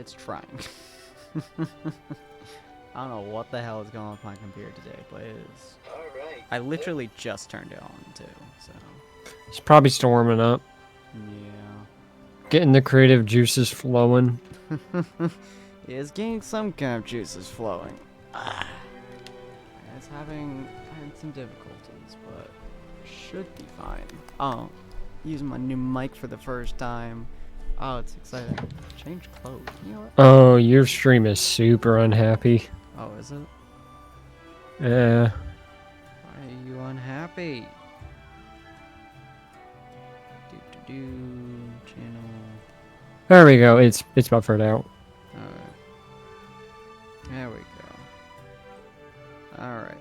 It's trying. I don't know what the hell is going on with my computer today, but it is. Alright. I literally just turned it on, too, so. It's probably still warming up. Yeah. Getting the creative juices flowing. It's getting some kind of juices flowing. It's having some difficulties, but should be fine. Oh, using my new mic for the first time. Oh, it's exciting. Change clothes. You know what? Oh, your stream is super unhappy. Oh, is it? Yeah. Why are you unhappy? Channel. There we go. It's buffered out. Alright. There we go. Alright.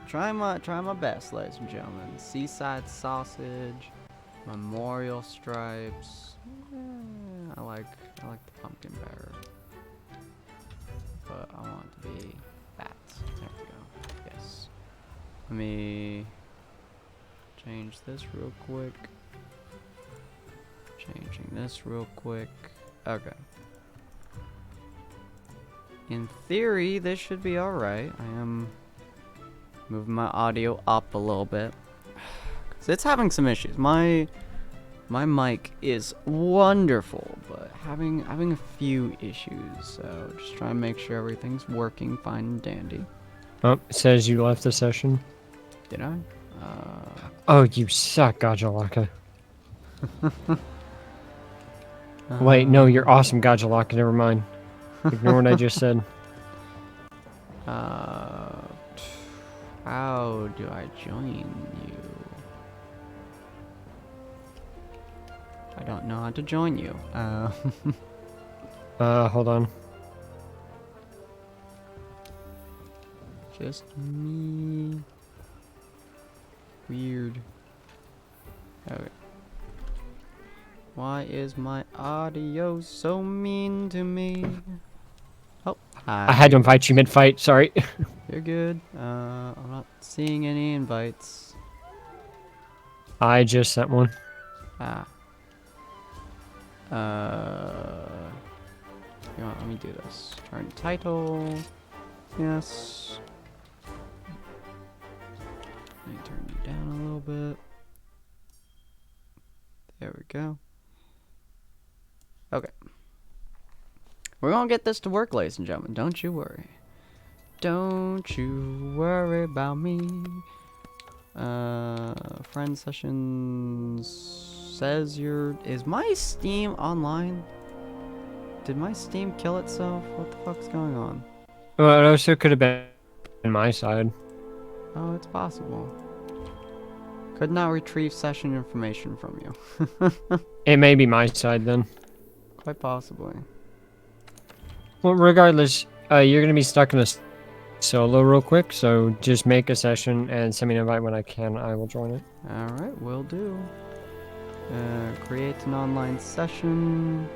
Try my best, ladies and gentlemen. Seaside sausage, memorial stripes. I like the pumpkin better. But I want it to be bats. There we go. Yes. Let me change this real quick. Changing this real quick. Okay. In theory, this should be alright. I am moving my audio up a little bit. 'Cause it's having some issues. My mic is wonderful, but having a few issues. So just trying to make sure everything's working fine and dandy. Oh, it says you left the session. Did I? Oh, you suck, Gajalaka. Wait, no, you're awesome, Gajalaka. Never mind. Ignore what I just said. How do I join you? I don't know how to join you. Hold on. Just me. Weird. Okay. Why is my audio so mean to me? Oh, hi. I had to invite you mid-fight, sorry. You're good. I'm not seeing any invites. I just sent one. Ah. You know what, let me do this. Turn title. Yes. Let me turn you down a little bit. There we go. Okay. We're gonna get this to work, ladies and gentlemen. Don't you worry. Don't you worry about me. Friend sessions says is my Steam online? Did my Steam kill itself? What the fuck's going on? Well, it also could have been my side. Oh, it's possible. Could not retrieve session information from you. It may be my side then. Quite possibly. Well, regardless, you're gonna be stuck in a solo real quick, so just make a session and send me an invite when I can. I will join it. Alright, will do. Create an online session.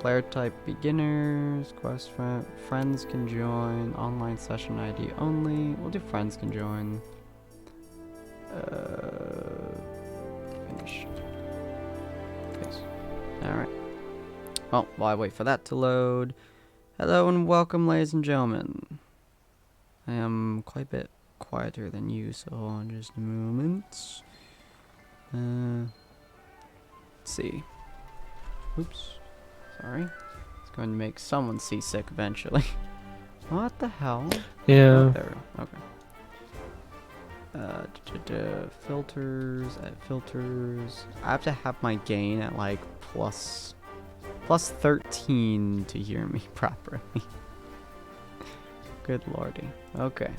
Player type beginners. Quest friends can join. Online session ID only. We'll do friends can join. Finish. Yes. Alright. Oh, while I wait for that to load. Hello and welcome, ladies and gentlemen. I am quite a bit quieter than you, so hold on just a moment. Let's see. Oops. Sorry. It's going to make someone seasick eventually. What the hell? Yeah. Oh, there we go. Okay. Filters. Add filters. I have to have my gain at like plus 13 to hear me properly. Good lordy. Okay.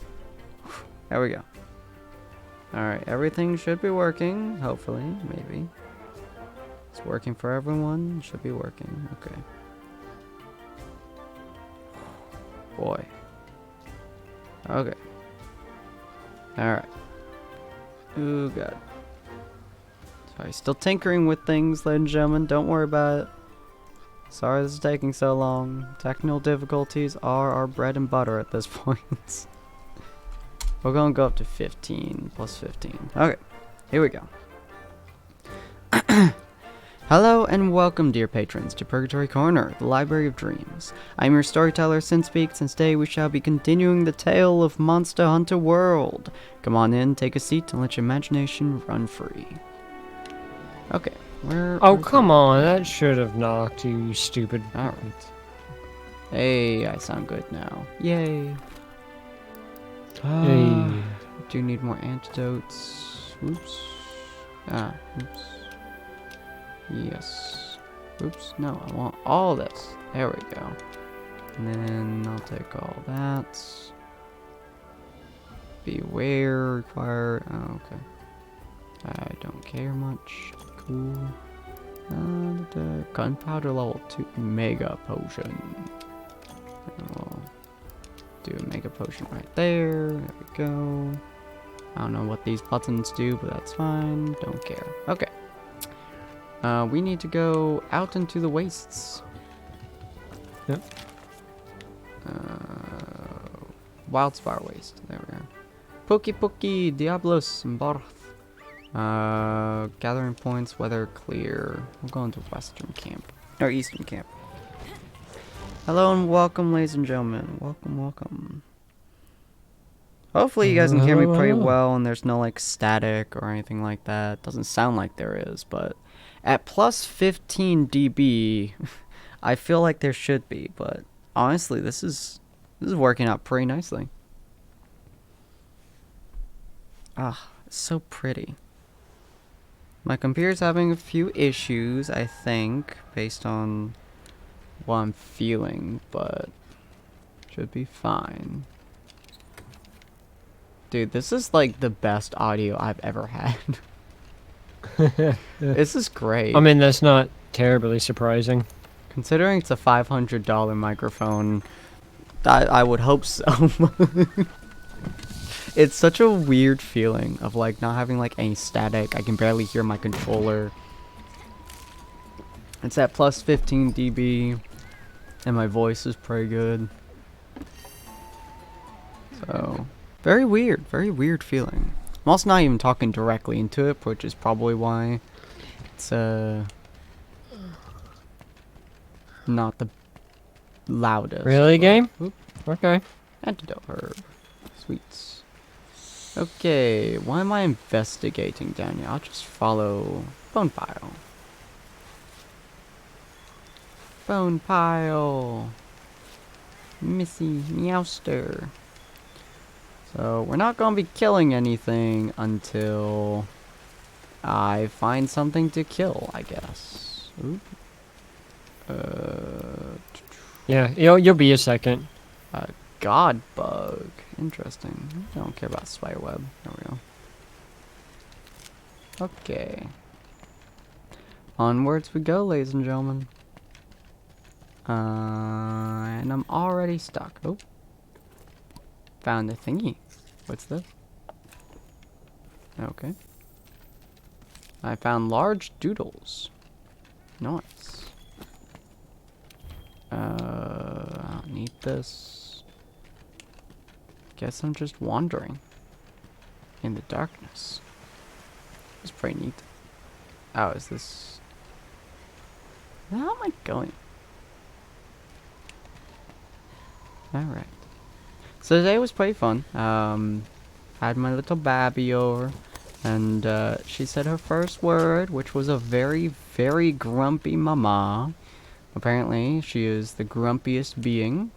There we go. Alright, everything should be working. Hopefully, maybe. It's working for everyone. Should be working. Okay. Boy. Okay. Alright. Ooh, God. Sorry, still tinkering with things, ladies and gentlemen. Don't worry about it. Sorry this is taking so long. Technical difficulties are our bread and butter at this point. We're gonna go up to 15 plus 15. Okay, here we go. Hello and welcome, dear patrons, to Purgatory Corner, the Library of Dreams. I'm your storyteller, Sinspeaks, and today we shall be continuing the tale of Monster Hunter World. Come on in, take a seat, and let your imagination run free. Okay, where... Oh, come on, that should have knocked, you stupid... Alright. Hey, I sound good now. Yay. Hey. Do need more antidotes. Oops. Oops. Yes. Oops. No, I want all this. There we go. And then I'll take all that. Beware, require... Oh, okay. I don't care much. Cool. The gunpowder level 2 mega potion. I'll do a mega potion right there. There we go. I don't know what these buttons do, but that's fine. Don't care. Okay. We need to go out into the wastes. Yep. Wildspire waste. There we are. Pookie, Diablos, and Barth. Gathering points, weather clear. We'll go into western camp. Or eastern camp. Hello and welcome, ladies and gentlemen. Welcome. Hopefully you guys can hear me pretty well and there's no like static or anything like that. Doesn't sound like there is, but at plus 15 dB, I feel like there should be, but honestly, this is working out pretty nicely. Ah, it's so pretty. My computer's having a few issues, I think, based on what I'm feeling, but should be fine. Dude, this is like the best audio I've ever had. This is great. I mean, that's not terribly surprising. Considering it's a $500 microphone, I would hope so. It's such a weird feeling of like not having like any static. I can barely hear my controller. It's at plus 15 dB, and my voice is pretty good. So, very weird feeling. I'm also not even talking directly into it, which is probably why it's not the loudest. Really, game? Okay. Antidote herb. Sweets. Okay, why am I investigating down here? I'll just follow bone pile. Bone pile. Missy Meowster. So, we're not going to be killing anything until I find something to kill, I guess. Oop. Yeah, you'll be a second. God bug. Interesting. I don't care about spiderweb. There we go. Okay. Onwards we go, ladies and gentlemen. And I'm already stuck. Oh. Found a thingy. What's this? Okay. I found large doodles. Nice. I don't need this. Guess I'm just wandering in the darkness. It's pretty neat. Oh, is this... How am I going? Alright. So today was pretty fun. Had my little babby over, and she said her first word, which was a very, very grumpy mama. Apparently, she is the grumpiest being.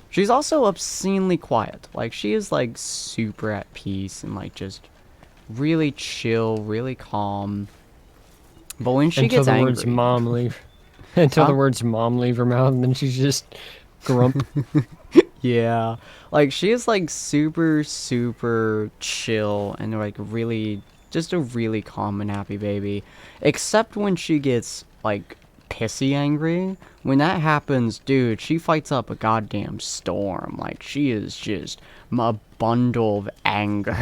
She's also obscenely quiet. Like, she is, like, super at peace and, like, just really chill, really calm. But when she gets angry... Until the words mom leave. Until the words mom leave her mouth, and then she's just grump. Yeah. Like, she is, like, super, super chill and, like, really... Just a really calm and happy baby. Except when she gets, like... pissy angry. When that happens, dude, she fights up a goddamn storm. Like, she is just a bundle of anger.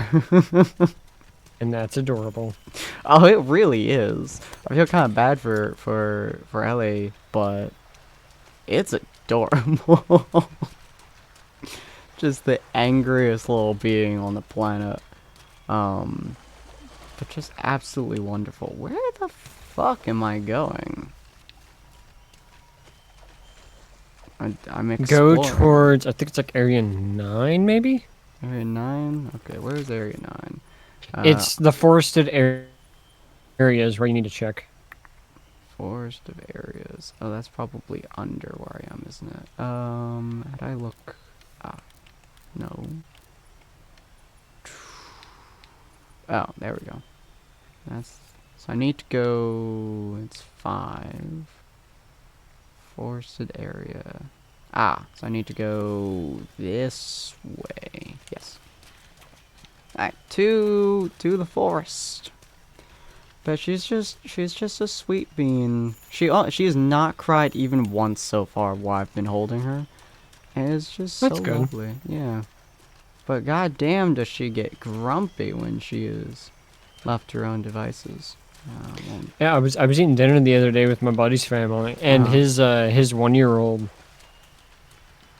And that's adorable. Oh, it really is. I feel kind of bad for Ellie, but it's adorable. Just the angriest little being on the planet. But just absolutely wonderful. Where the fuck am I going? I'm Go exploring. towards, I think it's like area 9, maybe? Area 9? Okay, where's area 9? It's the forested areas where you need to check. Forest of areas. Oh, that's probably under where I am, isn't it? How do I look? Ah, no. Oh, there we go. That's so I need to go. It's 5. Forested area. Ah, so I need to go this way. Yes. Alright, to the forest. But she's just a sweet bean. She has not cried even once so far while I've been holding her. And it's just so That's good. lovely. Yeah. But goddamn does she get grumpy when she is left to her own devices. Yeah, I was eating dinner the other day with my buddy's family, and his 1-year-old.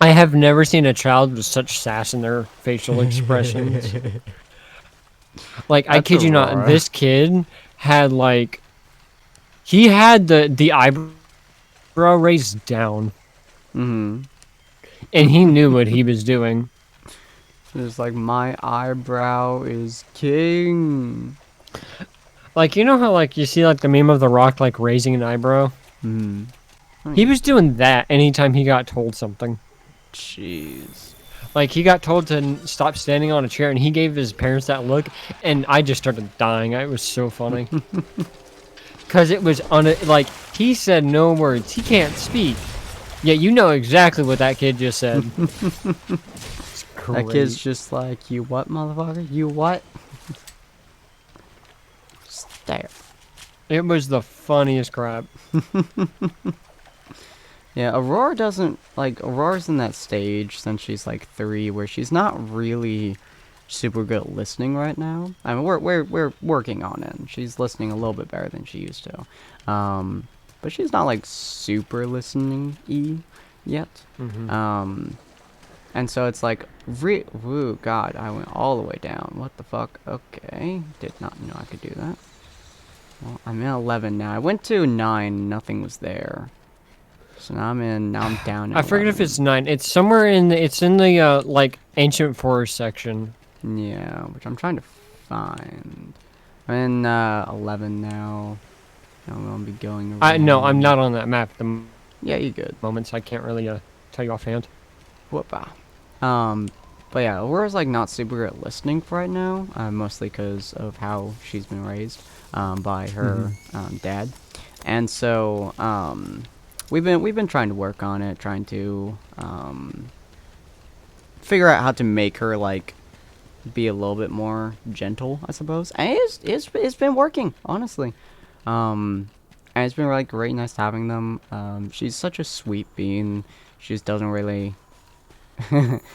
I have never seen a child with such sass in their facial expressions. Like, I kid you not, this kid had like, he had the eyebrow raised down, Mm-hmm. and he knew what he was doing. It's like, my eyebrow is king. Like, you know how like you see like the meme of The Rock like raising an eyebrow? Hmm. He was doing that anytime he got told something. Jeez. Like, he got told to stop standing on a chair, and he gave his parents that look, and I just started dying. It was so funny. Because it was like, he said no words. He can't speak. Yeah, you know exactly what that kid just said. That kid's just like, you what, motherfucker? You what? Just there. It was the funniest crap. Yeah, Aurora doesn't, like, Aurora's in that stage since she's, like, 3, where she's not really super good at listening right now. I mean, we're working on it. She's listening a little bit better than she used to. But she's not, like, super listening-y yet. Mm-hmm. And so it's like, woo, God, I went all the way down. What the fuck? Okay, did not know I could do that. Well, I'm at 11 now. I went to 9, nothing was there. So now I'm down at I forget 11. if it's 9. It's somewhere it's in the, like, ancient forest section. Yeah, which I'm trying to find. I'm in 11 now. I'm gonna be going around. No, I'm not on that map at the Yeah, you good. moment, so I can't really tell you offhand. Whoopa. But yeah, Aurora's like not super good at listening for right now, mostly because of how she's been raised by her dad, and so we've been trying to work on it, trying to figure out how to make her like be a little bit more gentle, I suppose. And it's been working, honestly. And it's been like really nice having them. She's such a sweet bean. She just doesn't really.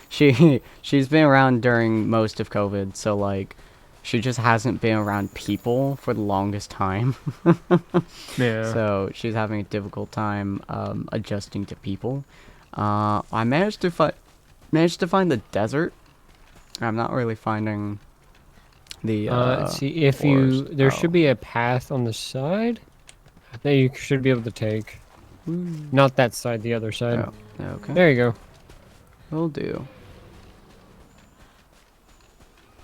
she's been around during most of COVID, so like she just hasn't been around people for the longest time. Yeah. So she's having a difficult time adjusting to people. I managed to find the desert. I'm not really finding the Let's see if forest. there should be a path on the side that you should be able to take. Not that side, the other side. Oh, okay. There you go. Will do.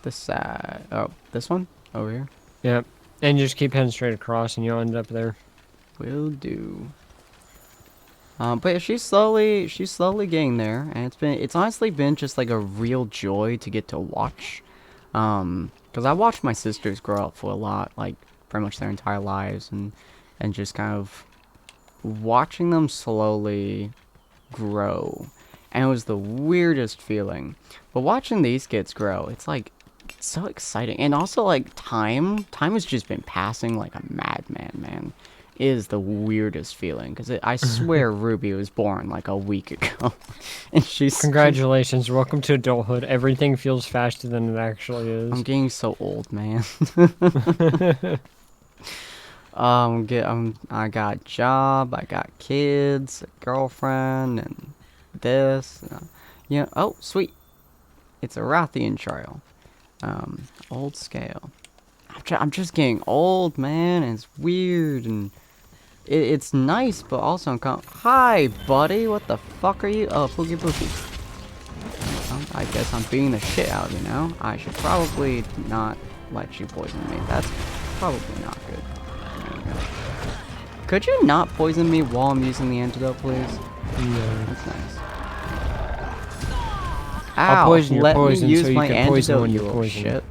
This side. Oh, this one? Over here? Yeah. And just keep heading straight across and you'll end up there. Will do. But yeah, she's slowly getting there, and it's honestly been just like a real joy to get to watch. Because I watched my sisters grow up for a lot, like pretty much their entire lives, and just kind of watching them slowly grow. And it was the weirdest feeling. But watching these kids grow, it's like, it's so exciting. And also, like, time has just been passing like a madman, man. It is the weirdest feeling. Because I swear Ruby was born like a week ago. And she's... Congratulations. Welcome to adulthood. Everything feels faster than it actually is. I'm getting so old, man. I got a job, I got kids, a girlfriend, and this. Yeah. Oh, sweet. It's a Rathian trial. Old scale. I'm just getting old, man, and it's weird, and it's nice, but also uncomfortable. Hi, buddy. What the fuck are you? Oh, Pookie Pookie. I guess I'm beating the shit out of you now. I should probably not let you poison me. That's probably not good. There we go. Could you not poison me while I'm using the antidote, please? Yeah. That's nice. Ow, I'll poison your let poison me use so you my can poison antidote, when you you're little poisoned. shit.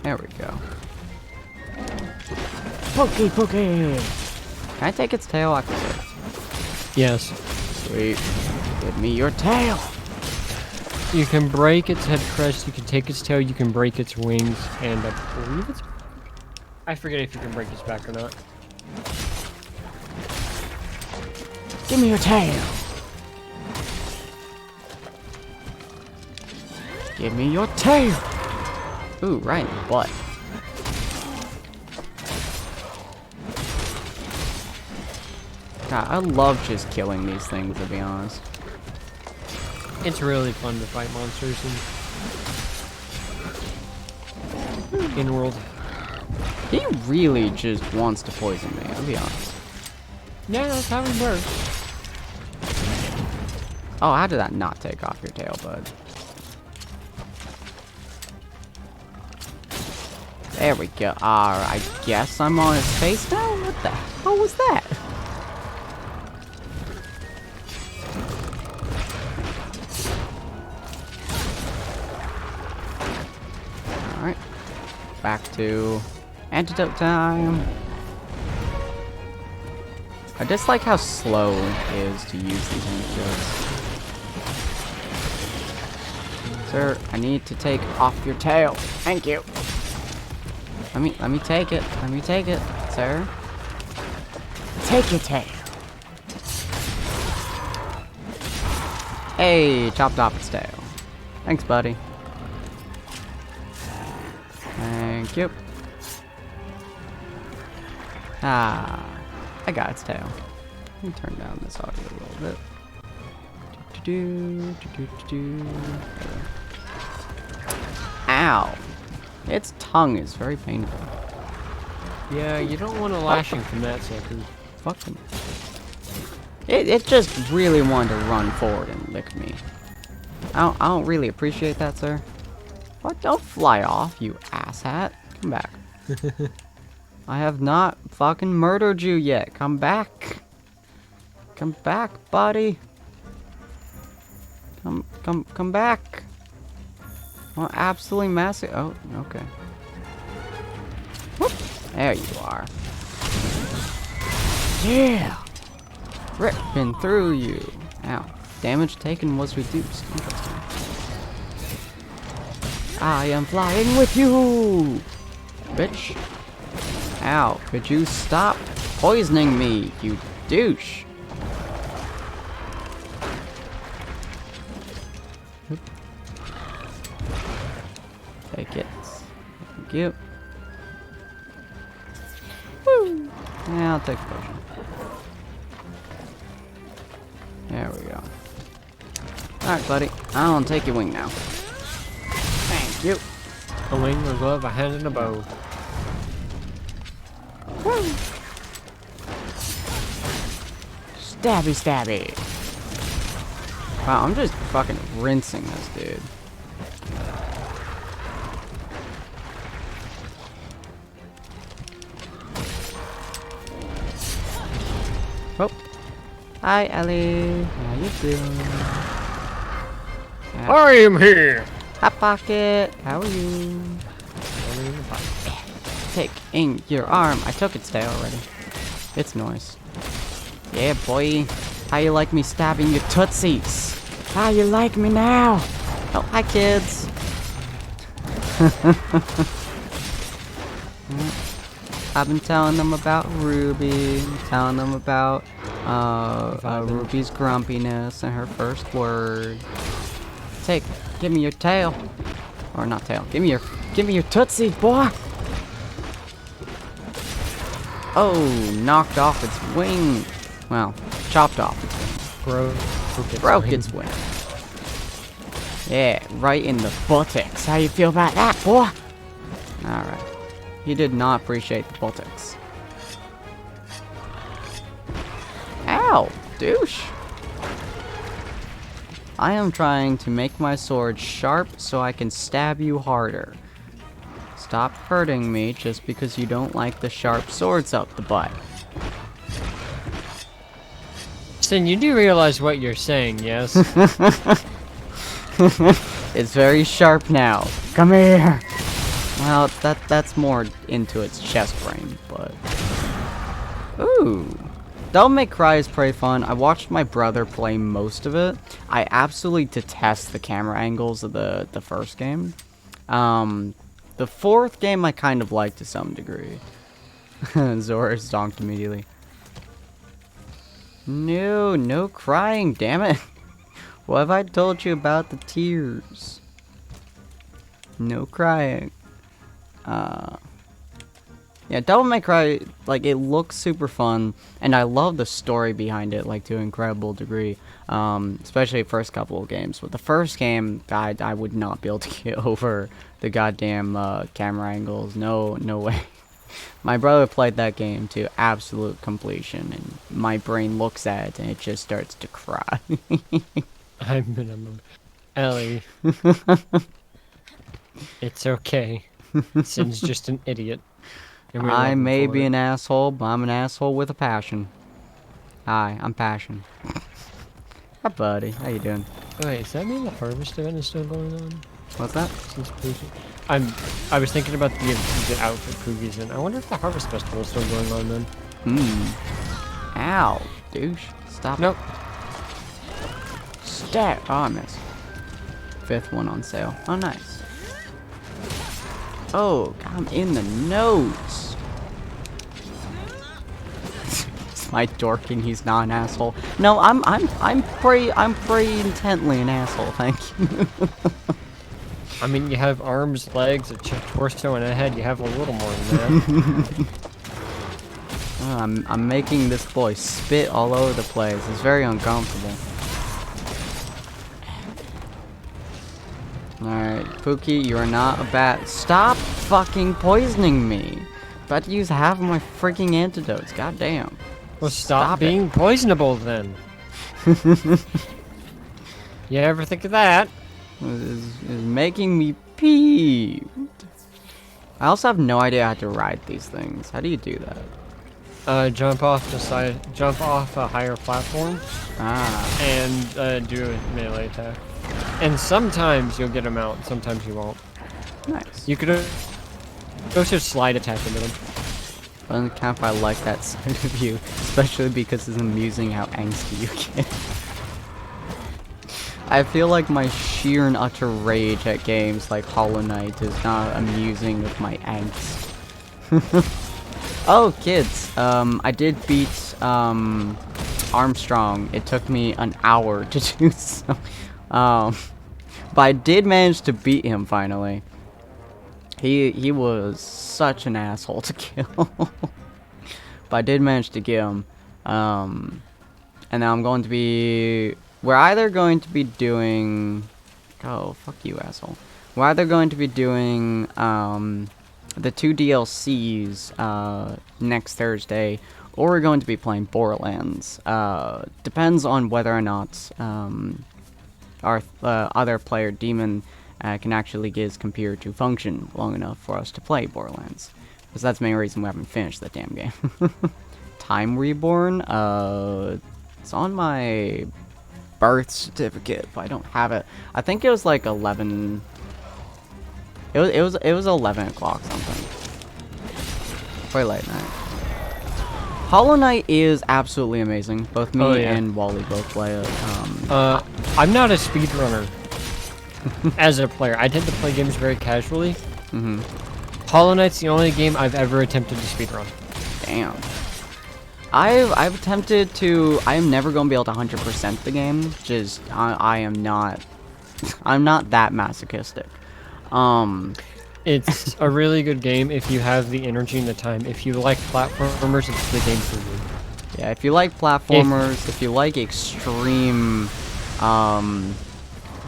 There we go. Pokey, pokey! Can I take its tail? I can take it. Yes. Sweet. Give me your tail! You can break its head crest, you can take its tail, you can break its wings, and I believe it's... I forget if you can break its back or not. Give me your tail! Give me your tail! Ooh, right in the butt. God, I love just killing these things, to be honest. It's really fun to fight monsters in world. He really just wants to poison me, I'll be honest. Yeah, that's how it works. Oh, how did that not take off your tail, bud? There we go. I guess I'm on his face now? What the hell was that? Alright. Back to antidote time. I just like how slow it is to use these antidotes. Sir, I need to take off your tail. Thank you. Let me take it. Let me take it, sir. Take your tail. Hey, chopped off its tail. Thanks, buddy. Thank you. Ah, I got its tail. Let me turn down this audio a little bit. Ow. Its tongue is very painful. Yeah, you don't want a lashing from that sucker. Fucking. It just really wanted to run forward and lick me. I don't really appreciate that, sir. What? Don't fly off, you asshat. Come back. I have not fucking murdered you yet. Come back. Come back, buddy. Come back. Well, absolutely massive. Oh, okay. Whoop. There you are. Yeah. Ripping through you. Ow. Damage taken was reduced. Interesting. I am flying with you, bitch. Ow. Could you stop poisoning me, you douche? Take it. Thank you. Woo! Yeah, I'll take the potion. There we go. Alright, buddy. I'll take your wing now. Thank you. A wing, a glove, a hand, and a bow. Woo! Stabby, stabby. Wow, I'm just fucking rinsing this dude. Oh. Hi, Ellie. How you doing? I am here! Hot Pocket. How are you? Take in your arm. I took its tail already. It's noise. Yeah, boy. How you like me stabbing your tootsies? How you like me now? Oh, hi, kids. I've been telling them about Ruby, telling them about Ruby's grumpiness and her first word. Give me your tail, or not tail. Give me your tootsie, boy. Oh, knocked off its wing. Well, chopped off its wing. Broke its wing. Yeah, right in the buttocks. How you feel about that, boy? Alright. He did not appreciate the buttocks. Ow, douche. I am trying to make my sword sharp so I can stab you harder. Stop hurting me just because you don't like the sharp swords up the butt. Sin, you do realize what you're saying, yes? It's very sharp now. Come here. Well, that's more into its chest frame, but... Ooh. Devil May Cry is pretty fun. I watched my brother play most of it. I absolutely detest the camera angles of the first game. The fourth game I kind of liked to some degree. Zora is donked immediately. No, no crying, damn it. What have I told you about the tears? No crying. Yeah, Devil May Cry, like, it looks super fun, and I love the story behind it, like, to an incredible degree, especially the first couple of games. But the first game, I would not be able to get over the goddamn camera angles. No way. My brother played that game to absolute completion, and my brain looks at it, and it just starts to cry. I'm gonna move. Ellie. It's okay. Sin's just an idiot. I may be an asshole, but I'm an asshole with a passion. Hi, I'm Passion. Hi, buddy. How you doing? Wait, does that mean the harvest event is still going on? What's that? I was thinking about the outfit Poogie's in. I wonder if the harvest festival is still going on then. Ow, douche. Stop. Nope. Stat. Oh, I missed. Fifth one on sale. Oh, nice. Oh, I'm in the nose. It's my dorking. He's not an asshole. No, I'm pretty intently an asshole. Thank you. I mean, you have arms, legs, a torso, and a head. You have a little more than that. I'm making this boy spit all over the place. It's very uncomfortable. Alright, Pookie, you are not a bat. Stop fucking poisoning me. About to use half of my freaking antidotes. Goddamn. Well, stop being poisonable then. You ever think of that? Is making me peeved. I also have no idea how to ride these things. How do you do that? Jump off a higher platform. And do a melee attack. And sometimes you'll get them out, and sometimes you won't. Nice. You could go to slide attack into them. Doesn't count if I like that side of you, especially because it's amusing how angsty you get. I feel like my sheer and utter rage at games like Hollow Knight is not amusing with my angst. Oh, kids, I did beat Armstrong. It took me an hour to do so. But I did manage to beat him finally. He was such an asshole to kill. But I did manage to get him. And now I'm going to be... We're either going to be doing... Oh, fuck you, asshole. We're either going to be doing the 2 DLCs next Thursday, or we're going to be playing Borderlands. Depends on whether or not our other player, Demon, can actually get his computer to function long enough for us to play Borderlands. Because that's the main reason we haven't finished the damn game. Time Reborn? It's on my birth certificate, but I don't have it. I think it was like 11... It was 11 o'clock something. Pretty late night. Hollow Knight is absolutely amazing. Both me and Wally both play it. I'm not a speedrunner as a player. I tend to play games very casually. Hollow Knight's the only game I've ever attempted to speedrun. Damn. I've attempted to... I am never going to be able to 100% the game. Just, I am not... I'm not that masochistic. It's a really good game if you have the energy and the time. If you like platformers, it's the game for you. Yeah, if you like platformers, if you like extreme,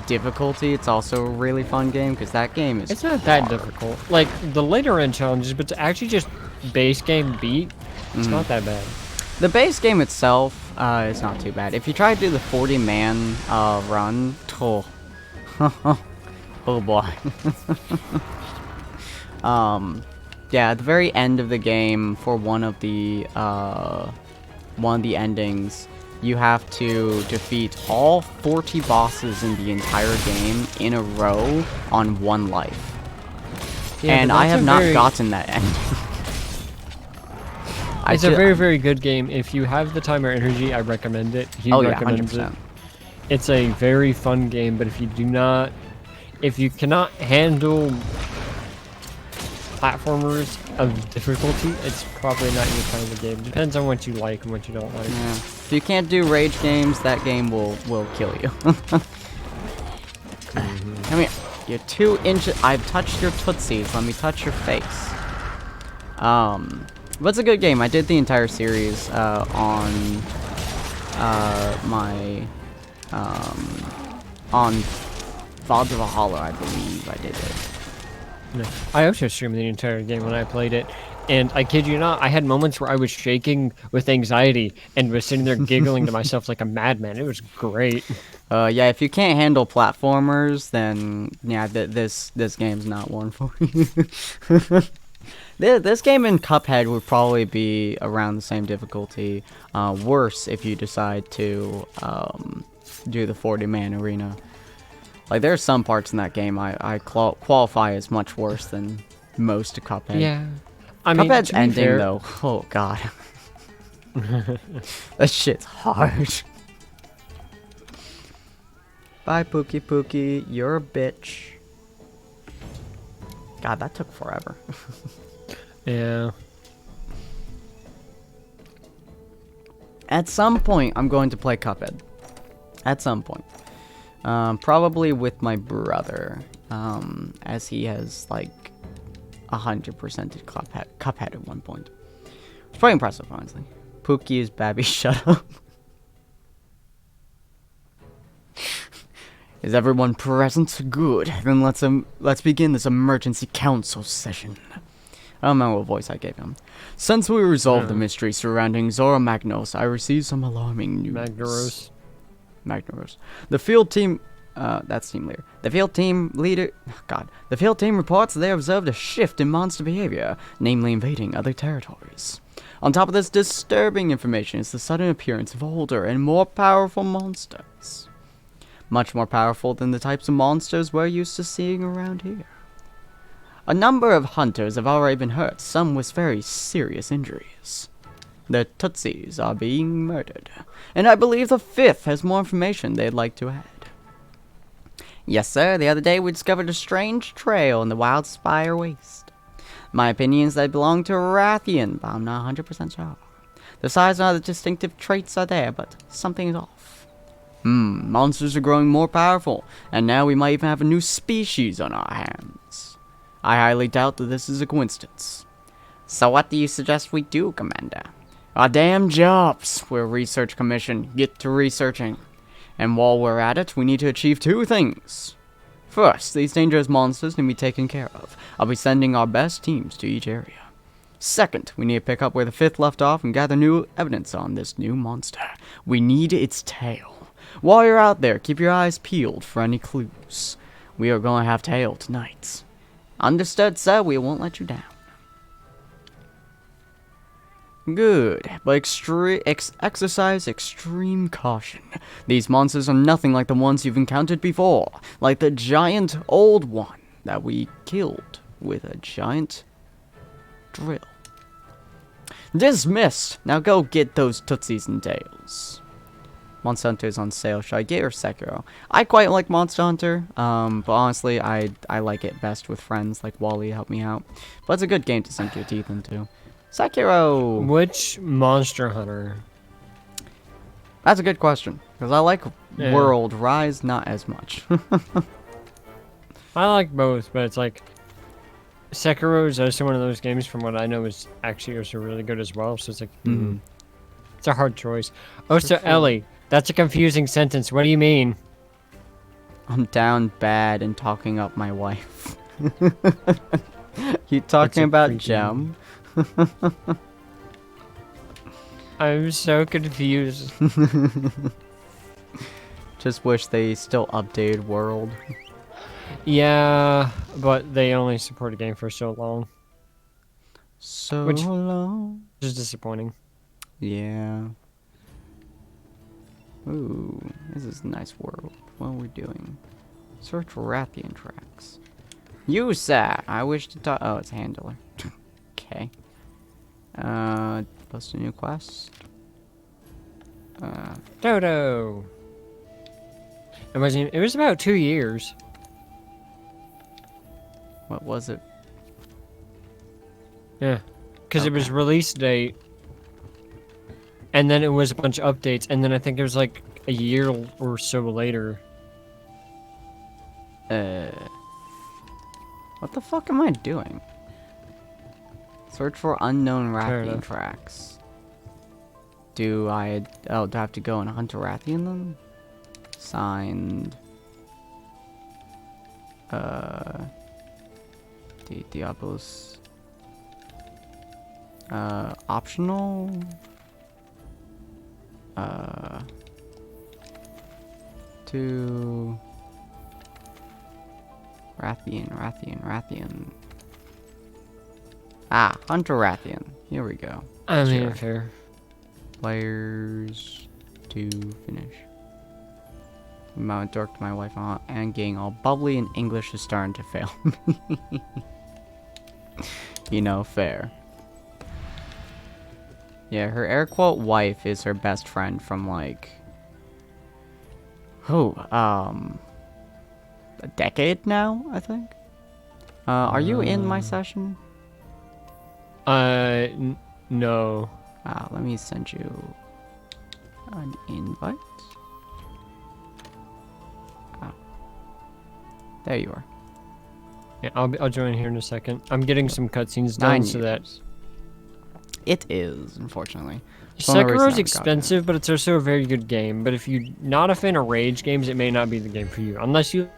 difficulty, it's also a really fun game because that game is. It's not that difficult. Like the later end challenges, but to actually just base game beat, it's not that bad. The base game itself is not too bad. If you try to do the 40-man run, oh, oh boy. Yeah, at the very end of the game, for one of the endings, you have to defeat all 40 bosses in the entire game in a row on 1 life. Yeah, and I have not gotten that ending. It's a very, very good game. If you have the time or energy, I recommend it. He recommends it. It's a very fun game, but if you cannot handle platformers of difficulty, it's probably not your kind of game. Depends on what you like and what you don't like. Yeah. If you can't do rage games, that game will kill you. Come here. You're 2 inches. I've touched your tootsies. Let me touch your face. But it's a good game. I did the entire series on Valhalla, I believe I did it. No. I also streamed the entire game when I played it, and I kid you not, I had moments where I was shaking with anxiety and was sitting there giggling to myself like a madman. It was great. Yeah, if you can't handle platformers, then yeah, this game's not one for you. This game and Cuphead would probably be around the same difficulty. Worse if you decide to do the 40-man arena. Like, there are some parts in that game I qualify as much worse than most of Cuphead. Yeah. I mean, Cuphead's ending, though. Oh, God. That shit's hard. Bye, Pookie Pookie. You're a bitch. God, that took forever. Yeah. At some point, I'm going to play Cuphead. At some point. Probably with my brother, as he has, like, 100%ed Cuphead at one point. It's pretty impressive, honestly. Pookie is Babby, shut up. Is everyone present? Good. Then let's begin this emergency council session. I don't remember what voice I gave him. Since we resolved the mystery surrounding Zora Magnos, I received some alarming news. Magnaros. The field team, that's team leader. The field team reports they observed a shift in monster behavior, namely invading other territories. On top of this disturbing information is the sudden appearance of older and more powerful monsters. Much more powerful than the types of monsters we're used to seeing around here. A number of hunters have already been hurt, some with very serious injuries. The Tootsies are being murdered, and I believe the 5th has more information they'd like to add. Yes, sir, the other day we discovered a strange trail in the Wild Spire Waste. My opinion is they belong to a Rathian, but I'm not 100% sure. The size and other distinctive traits are there, but something is off. Monsters are growing more powerful, and now we might even have a new species on our hands. I highly doubt that this is a coincidence. So what do you suggest we do, Commander? Our damn jobs. We're a research commission. Get to researching. And while we're at it, we need to achieve 2 things. First, these dangerous monsters need to be taken care of. I'll be sending our best teams to each area. Second, we need to pick up where the 5th left off and gather new evidence on this new monster. We need its tail. While you're out there, keep your eyes peeled for any clues. We are going to have tail tonight. Understood, sir. We won't let you down. Good, but exercise extreme caution. These monsters are nothing like the ones you've encountered before, like the giant old one that we killed with a giant drill. Dismissed! Now go get those Tootsies and Tails. Monster Hunter is on sale. Should I get or Sekiro? I quite like Monster Hunter, but honestly, I like it best with friends like Wally help me out. But it's a good game to sink your teeth into. Sekiro! Which Monster Hunter? That's a good question, because I like World, Rise not as much. I like both, but it's like Sekiro is also one of those games from what I know is actually also really good as well, so it's like, it's a hard choice. Oh, so Ellie, that's a confusing sentence. What do you mean? I'm down bad and talking up my wife. You talking about Gem? I'm so confused. Just wish they still updated World. Yeah, but they only support a game for so long. So Which- long. Which is disappointing. Yeah. Ooh, this is a nice world. What are we doing? Search for Rathian tracks. You, sir! I wish to talk. Oh, it's handler. Okay. Post a new quest. Dodo! It was about 2 years. What was it? Yeah. Because it was release date. And then it was a bunch of updates. And then I think it was like a year or so later. What the fuck am I doing? Search for unknown Fair Rathian enough. tracks. Do I have to go and hunt a Rathian then? Signed. Diablos. Optional? To Rathian. Ah, Hunter Rathian. Here we go. I mean, Sure. fair. Players to finish. Mount dark to my wife and getting all bubbly and English is starting to fail me. You know, fair. Yeah, her air quote wife is her best friend from like a decade now, I think. Are you in my session? No. Let me send you an invite. There you are. Yeah, I'll join here in a second. I'm getting some cutscenes done 9 so that years. It is, unfortunately. It's the only reason I Sekiro's haven't gotten it. expensive, but it's also a very good game. But if you're not a fan of Rage games, it may not be the game for you. Unless you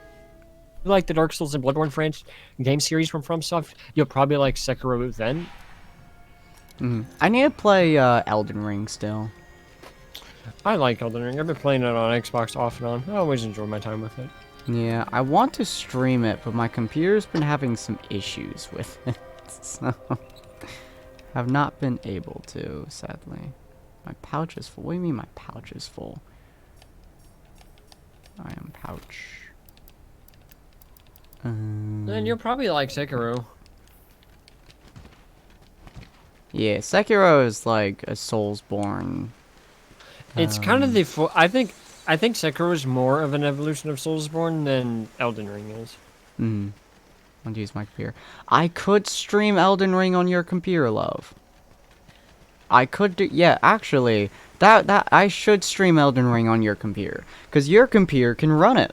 like the Dark Souls and Bloodborne franchise game series from FromSoft, you'll probably like Sekiro then. I need to play Elden Ring still. I like Elden Ring. I've been playing it on Xbox off and on. I always enjoy my time with it. Yeah, I want to stream it, but my computer's been having some issues with it, so have not been able to, sadly. My pouch is full. What do you mean my pouch is full? I am pouch. And you'll probably like Sekiro. Yeah, Sekiro is like a Soulsborne. It's kind of the I think Sekiro is more of an evolution of Soulsborne than Elden Ring is. I'll use my computer. I could stream Elden Ring on your computer, love. I could do, yeah, actually, that I should stream Elden Ring on your computer, cause your computer can run it.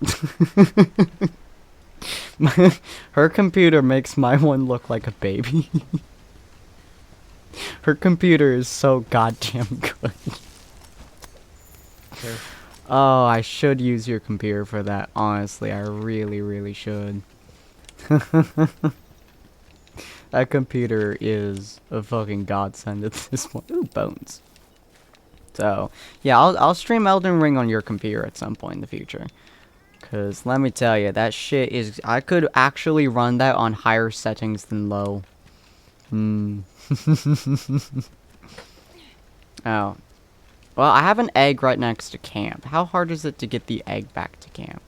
Her computer makes my one look like a baby. Her computer is so goddamn good. Sure. Oh, I should use your computer for that. Honestly, I really, really should. That computer is a fucking godsend at this point. Ooh, bones. So, yeah, I'll stream Elden Ring on your computer at some point in the future. Cause let me tell you, that shit is. I could actually run that on higher settings than low. Oh. Well, I have an egg right next to camp. How hard is it to get the egg back to camp?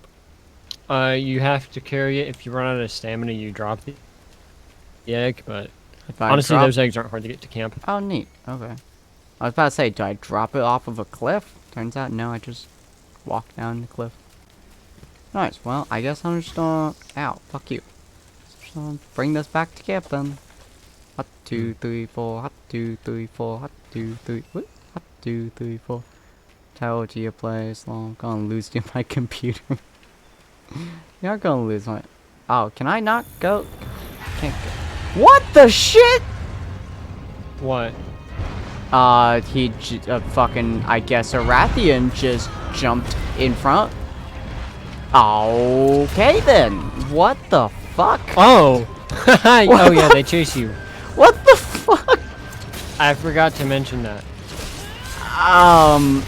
You have to carry it. If you run out of stamina, you drop the egg. But If I honestly, drop... those eggs aren't hard to get to camp. Oh, neat. Okay. I was about to say, do I drop it off of a cliff? Turns out, no, I just walk down the cliff. Nice. Well, I guess I'm just gonna... Ow, fuck you. Just gonna bring this back to camp then. Hot 2, 3, 4. Hot 2, 3, 4. Hot 2, 3. What? Hot 2, 3, 4. Tower to your place. I'm gonna lose you my computer. You're gonna lose my... Oh, can I not go? Can't go. What the shit? What? Fucking, I guess a Rathian just jumped in front. Okay then. What the fuck? Oh! Oh yeah, they chase you. What the fuck? I forgot to mention that.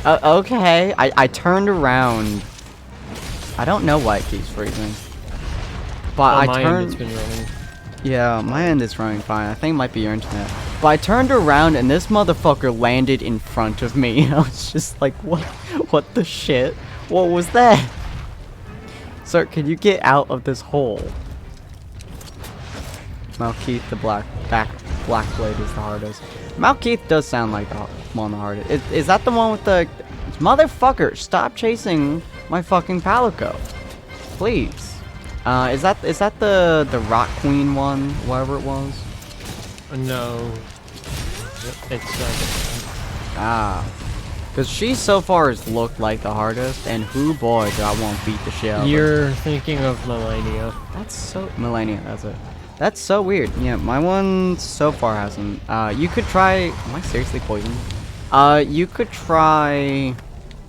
Okay. I turned around. I don't know why it keeps freezing. But I My turned. end, it's been running. Yeah, my end is running fine. I think it might be your internet. But I turned around and this motherfucker landed in front of me. I was just like, what the shit? What was that? Sir, can you get out of this hole? Malkeith, the black blade is the hardest. Malkeith does sound like the one of the hardest. Is that the one with the... Motherfucker, stop chasing my fucking Palico. Please. Is that the Rock Queen one, whatever it was? No. It's Ah. Because she so far has looked like the hardest, and who boy do I want to beat the shit out of her. You're thinking of Millennia. That's so... Millennia, that's it. That's so weird. Yeah, my one so far hasn't. You could try... Am I seriously poisoned? You could try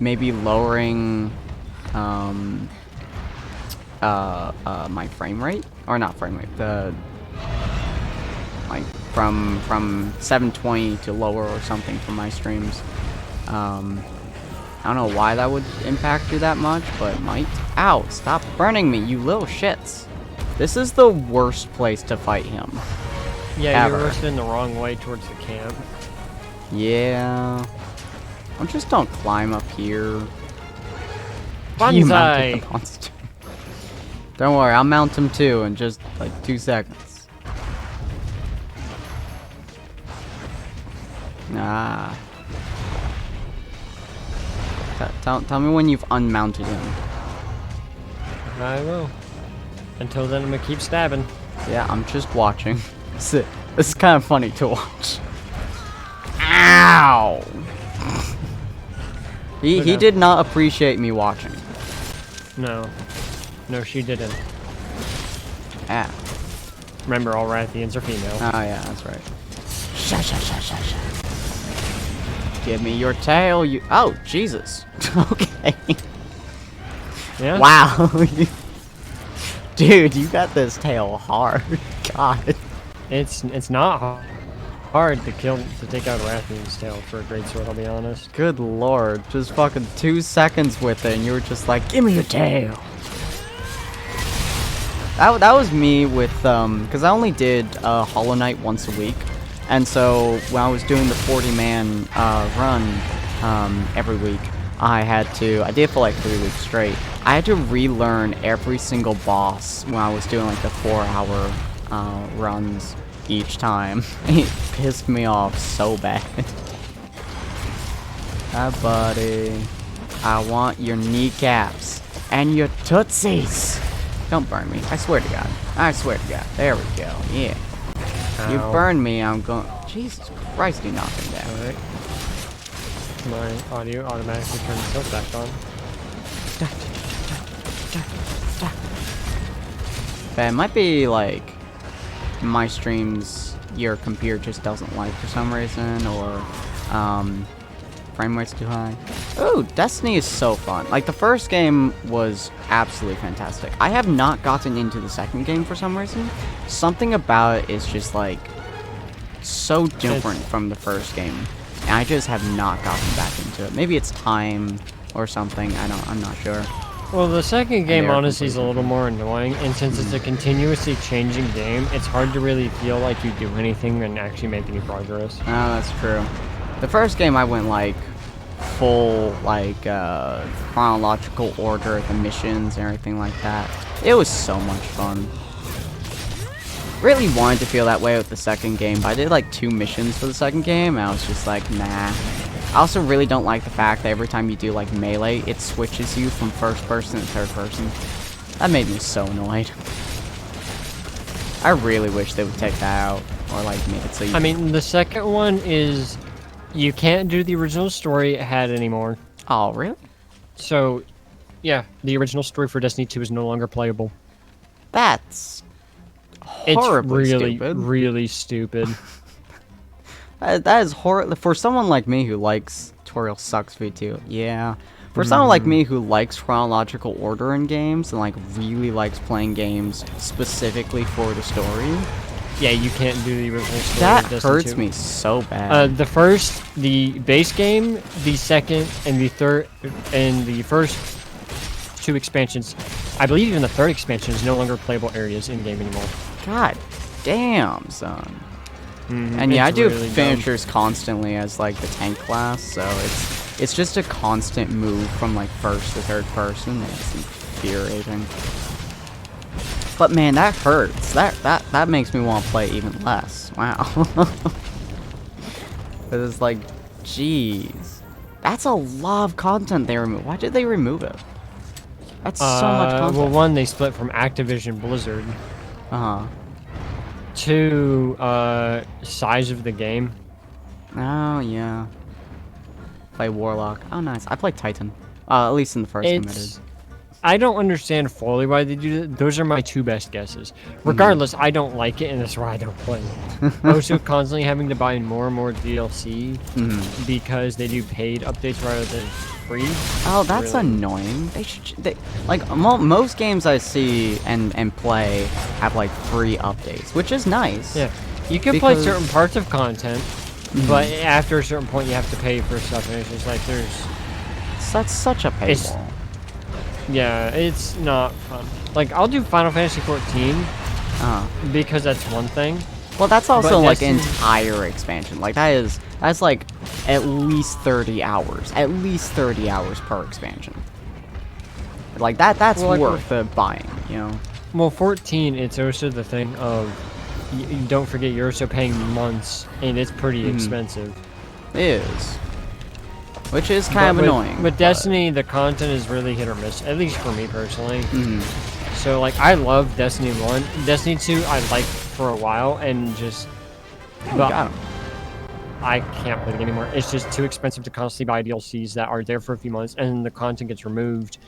maybe lowering, my frame rate? Or not frame rate, like, from 720 to lower or something for my streams. I don't know why that would impact you that much, but it might. Ow, stop burning me, you little shits. This is the worst place to fight him. Yeah, ever. you're roasted in the wrong way towards the camp. Yeah. Just don't climb up here. Bonsai! You mounted the monster. Don't worry, I'll mount him too in just like 2 seconds. Ah. Tell me when you've unmounted him. I will. Until then, I'm gonna keep stabbing. Yeah, I'm just watching. This is kind of funny to watch. Ow! He did not appreciate me watching. No. No, she didn't. Ah. Remember, all Rathians are female. Oh yeah, that's right. Sha. Give me your tail, you... Oh, Jesus. Okay. Yeah? Wow. Dude, you got this tail hard. God. It's not hard to take out a Rathian's tail for a greatsword, I'll be honest. Good lord. Just fucking 2 seconds with it and you were just like, give me your tail. That was me with, because I only did Hollow Knight once a week. And so when I was doing the 40-man run every week, I did it for like 3 weeks straight. I had to relearn every single boss when I was doing like the 4-hour runs each time. It pissed me off so bad. Hi, buddy. I want your kneecaps and your tootsies. Don't burn me. I swear to God. I swear to God. There we go. Yeah. Ow. You burn me, I'm going... Jesus Christ, you knocked him down. Alright. My audio automatically turns itself back on. But it might be like my streams your computer just doesn't like for some reason, or frame rate's too high. Oh, Destiny is so fun. Like the first game was absolutely fantastic. I have not gotten into the second game for some reason. Something about it is just like so different from the first game. And I just have not gotten back into it. Maybe it's time or something. I'm not sure. Well, the second game They're honestly is a completely little more annoying, and since it's a continuously changing game, it's hard to really feel like you do anything and actually make any progress. Oh, that's true. The first game I went like full like chronological order of the missions and everything like that. It was so much fun. Really wanted to feel that way with the second game, but I did like 2 missions for the second game and I was just like, nah. I also really don't like the fact that every time you do like melee, it switches you from first person to third person. That made me so annoyed. I really wish they would take that out, or like make it so you... I mean, the second one is... You can't do the original story it had anymore. Oh, really? So, yeah, the original story for Destiny 2 is no longer playable. That's horribly it's really, stupid. really stupid. That is horrible. For someone like me who likes tutorial sucks V2. Yeah. For someone like me who likes chronological order in games and like really likes playing games specifically for the story, Yeah, you can't do the original story. that of Destiny hurts 2. me so bad. The base game, the second, and the third, and the first 2 expansions. I believe even the 3rd expansion is no longer playable areas in game anymore. God damn, son. And yeah, I It's do really finishers constantly as like the tank class, so it's just a constant move from like first to third person. It's infuriating. But man, that hurts. That makes me want to play even less. Wow. Because it's like, jeez, that's a lot of content they remove. Why did they remove it? That's so much content. Well, one, they split from Activision Blizzard. Uh-huh. 2, size of the game. Oh, yeah. Play Warlock. Oh, nice. I played Titan. At least in the first game I did. I don't understand fully why they do that. Those are my 2 best guesses. Regardless, I don't like it, and that's why I don't play it. Also, constantly having to buy more and more DLC because they do paid updates rather than free. Oh, that's annoying. They should. Like most games I see and play have like free updates, which is nice. Yeah, you can play certain parts of content, but after a certain point, you have to pay for stuff, and it's just like That's such a paywall. Yeah, it's not fun. Like, I'll do Final Fantasy 14 because that's one thing. Well, that's also like Destiny... entire expansion. Like that's like at least 30 hours. At least 30 hours per expansion. Like that's worth buying, you know. Well, 14, it's also the thing of you don't forget you're also paying months, and it's pretty expensive. It is. Which is kind of annoying. With Destiny, the content is really hit or miss, at least for me personally. So, like, I love Destiny 1. Destiny 2, I liked for a while, and just... Got him. I can't play the game anymore. It's just too expensive to constantly buy DLCs that are there for a few months, and the content gets removed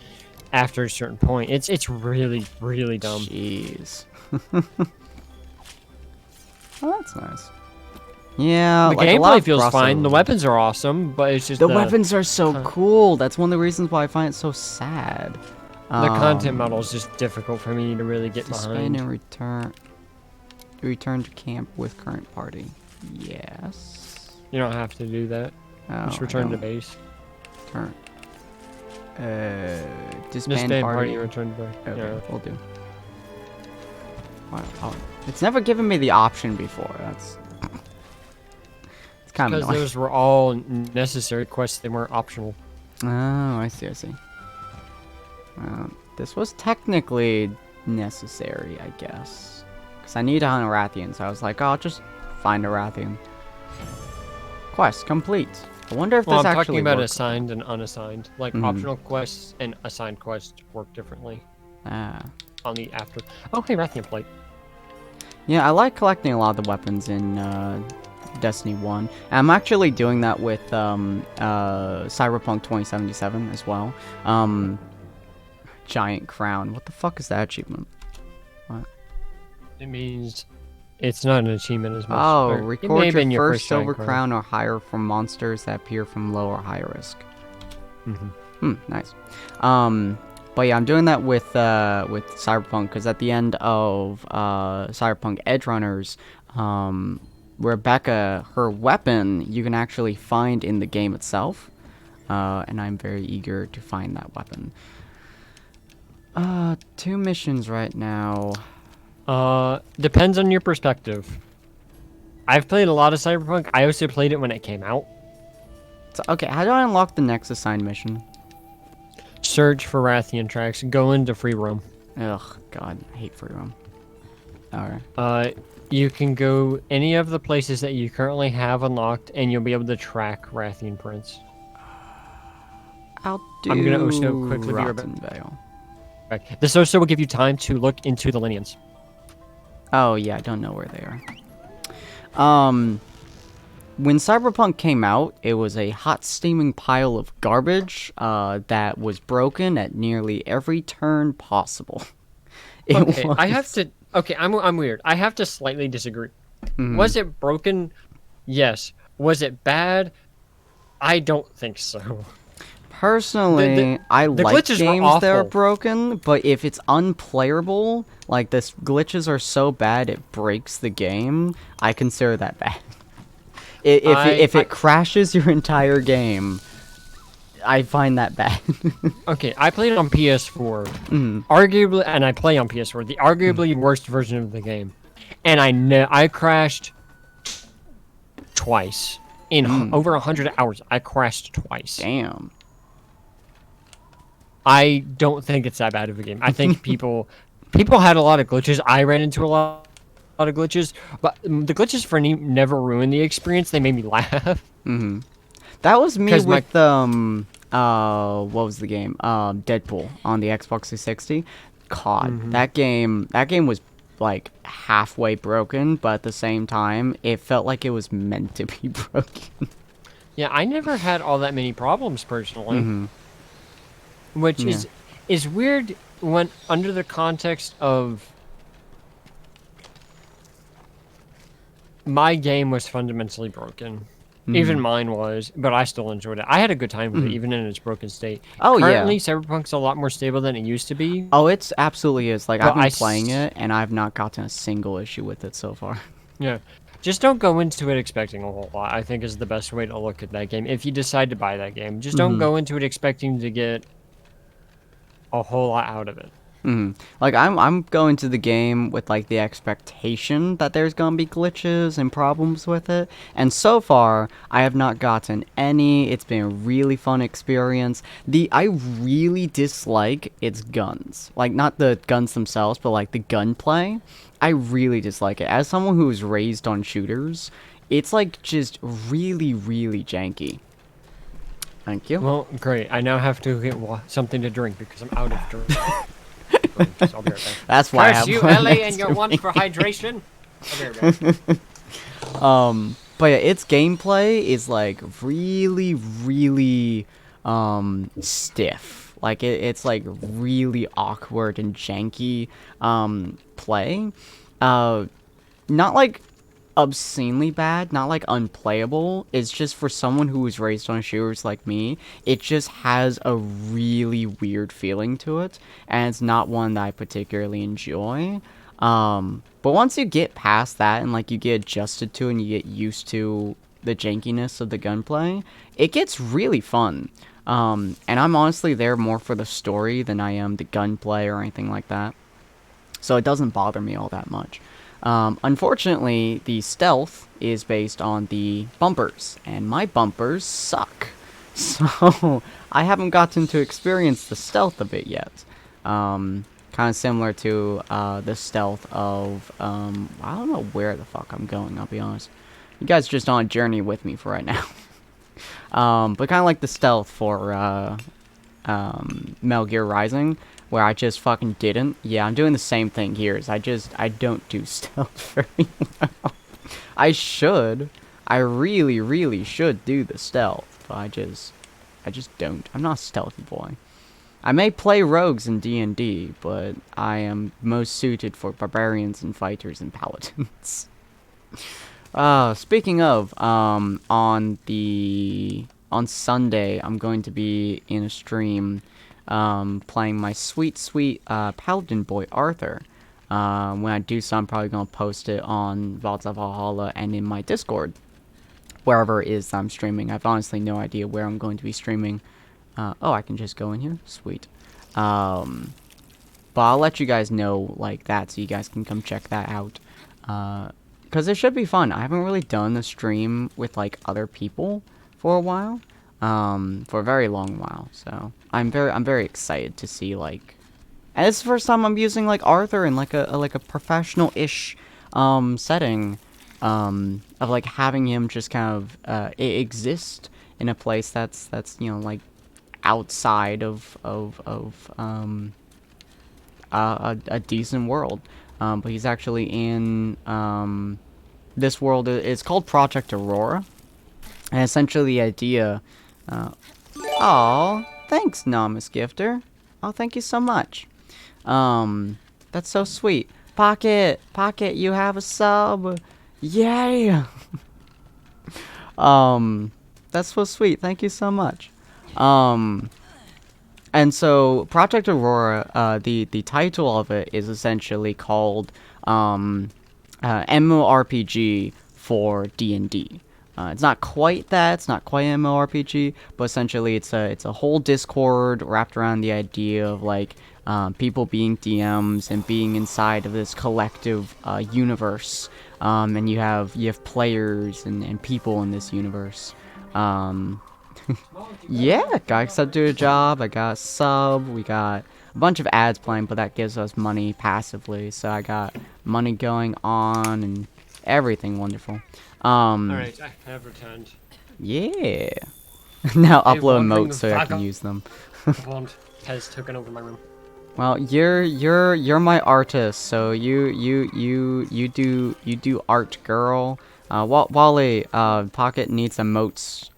after a certain point. It's really, really dumb. Jeez. Oh, that's nice. Yeah, the like gameplay feels fine. The weapons are awesome, but it's just the weapons are so cool. That's one of the reasons why I find it so sad. The content model is just difficult for me to really get behind. And return to camp with current party. Yes. You don't have to do that. Just return to base. Turn. Disband party. Return to base. Okay, yeah. we'll do. Wow. It's never given me the option before. That's. Kind of because those were all necessary quests, they weren't optional. Oh, I see. This was technically necessary, I guess. Because I need to hunt a Rathian, so I was like, oh, I'll just find a Rathian. Quest complete. I wonder if this I'm actually talking about works. assigned and unassigned. Like, optional quests and assigned quests work differently. On the after... Oh, hey, Rathian plate. Yeah, I like collecting a lot of the weapons in... Destiny 1. And I'm actually doing that with Cyberpunk 2077 as well. Giant crown. What the fuck is that achievement? What? It means it's not an achievement as much. Oh, record your first silver crown crown or higher from monsters that appear from low or high risk. Nice. But yeah, I'm doing that with Cyberpunk because at the end of Cyberpunk Edgerunners, Rebecca, her weapon, you can actually find in the game itself. And I'm very eager to find that weapon. 2 missions right now. Depends on your perspective. I've played a lot of Cyberpunk. I also played it when it came out. So, okay, how do I unlock the next assigned mission? Search for Rathian tracks. Go into free roam. Ugh, God, I hate free roam. Alright. You can go any of the places that you currently have unlocked, and you'll be able to track Rathian prints. I'm gonna also quickly Vale. Right. This also will give you time to look into the Lineans. Oh yeah, I don't know where they are. When Cyberpunk came out, it was a hot steaming pile of garbage that was broken at nearly every turn possible. I'm weird. I have to slightly disagree. Was it broken? Yes. Was it bad? I don't think so. Personally, I the like glitches were games that are awful. broken, but if it's unplayable, like the glitches are so bad it breaks the game, I consider that bad. If I it crashes your entire game, I find that bad. Okay, I played it on PS4. Mm, Arguably, and I play on PS4, the arguably worst version of the game. And I crashed twice. In mm, over 100 hours, I crashed twice. damn. I don't think it's that bad of a game. I think people had a lot of glitches. I ran into a lot of glitches, but the glitches for me never ruined the experience. They made me laugh. Hmm. That was me 'Cause my with what was the game? Deadpool on the Xbox 360. COD. That game was like halfway broken, but at the same time, it felt like it was meant to be broken. Yeah, I never had all that many problems personally, Hmm. which Yeah. is weird when under the context of my game was fundamentally broken. Even Hmm. mine was, but I still enjoyed it. I had a good time with it, Hmm. even in its broken state. Oh yeah. Currently, Cyberpunk's a lot more stable than it used to be, Oh, it's absolutely is. Like I've but been playing it, and I've not gotten a single issue with it so far. yeah, just don't go into it expecting a whole lot. I think is the best way to look at that game. If you decide to buy that game, just don't Hmm. go into it expecting to get a whole lot out of it. Like I'm going to the game with like the expectation that there's gonna be glitches and problems with it, and so far I have not gotten any. It's been a really fun experience. I really dislike its guns, like not the guns themselves, but like the gunplay. I really dislike it. As someone who was raised on shooters, it's like just really janky. Thank you. Well, great. I now have to get something to drink because I'm out of drink. So I'll be right back. That's why I Curse have you, one Ellie, next and your to want me. for hydration. I'll be right back. But yeah, its gameplay is like really stiff. Like it's like really awkward and janky play. Not like obscenely bad, not like unplayable. It's just for someone who was raised on shooters like me, it just has a really weird feeling to it, and it's not one that I particularly enjoy. But once you get past that and like you get adjusted to and you get used to the jankiness of the gunplay, it gets really fun. And I'm honestly there more for the story than I am the gunplay or anything like that. So it doesn't bother me all that much. Unfortunately, the stealth is based on the bumpers, and my bumpers suck. So I haven't gotten to experience the stealth of it yet. Kind of similar to the stealth of, I don't know where the fuck I'm going, I'll be honest. You guys are just on a journey with me for right now. But kind of like the stealth for Metal Gear Rising, where I just fucking didn't. Yeah, I'm doing the same thing here. I don't do stealth very well. I should. I really should do the stealth, but I just don't. I'm not a stealthy boy. I may play rogues in D&D, but I am most suited for barbarians and fighters and paladins. Speaking of, on Sunday, I'm going to be in a stream, playing my sweet, paladin boy, Arthur. When I do so, I'm probably going to post it on Vaults of Valhalla and in my Discord, wherever it is I'm streaming. I've honestly no idea where I'm going to be streaming. Oh, I can just go in here? Sweet. But I'll let you guys know, like, that, so you guys can come check that out. Because it should be fun. I haven't really done a stream with, like, other people for a while. For a very long while. So, I'm very excited to see, like... And it's the first time I'm using, like, Arthur in, like, a professional-ish, setting. Of, like, having him just kind of, exist in a place that's, you know, like, outside of a decent world. But he's actually in this world. It's called Project Aurora, and essentially the idea. Oh, thanks, Namus Gifter. Oh, thank you so much. That's so sweet. Pocket, you have a sub. Yay. That's so sweet. Thank you so much. And so Project Aurora, the title of it is essentially called MMORPG for D&D. It's not quite that. It's not quite MMORPG, but essentially it's a whole Discord wrapped around the idea of like people being DMs and being inside of this collective universe. And you have players and people in this universe. Yeah, got accepted to a job. I got a sub. We got a bunch of ads playing, but that gives us money passively. So I got money going on and everything wonderful. Alright, I have returned. Yeah. Now Hey, upload wandering emotes so I back can up. use them. Blonde has taken over my room. Well, you're my artist, so you do art, girl. Wally, Pocket needs emotes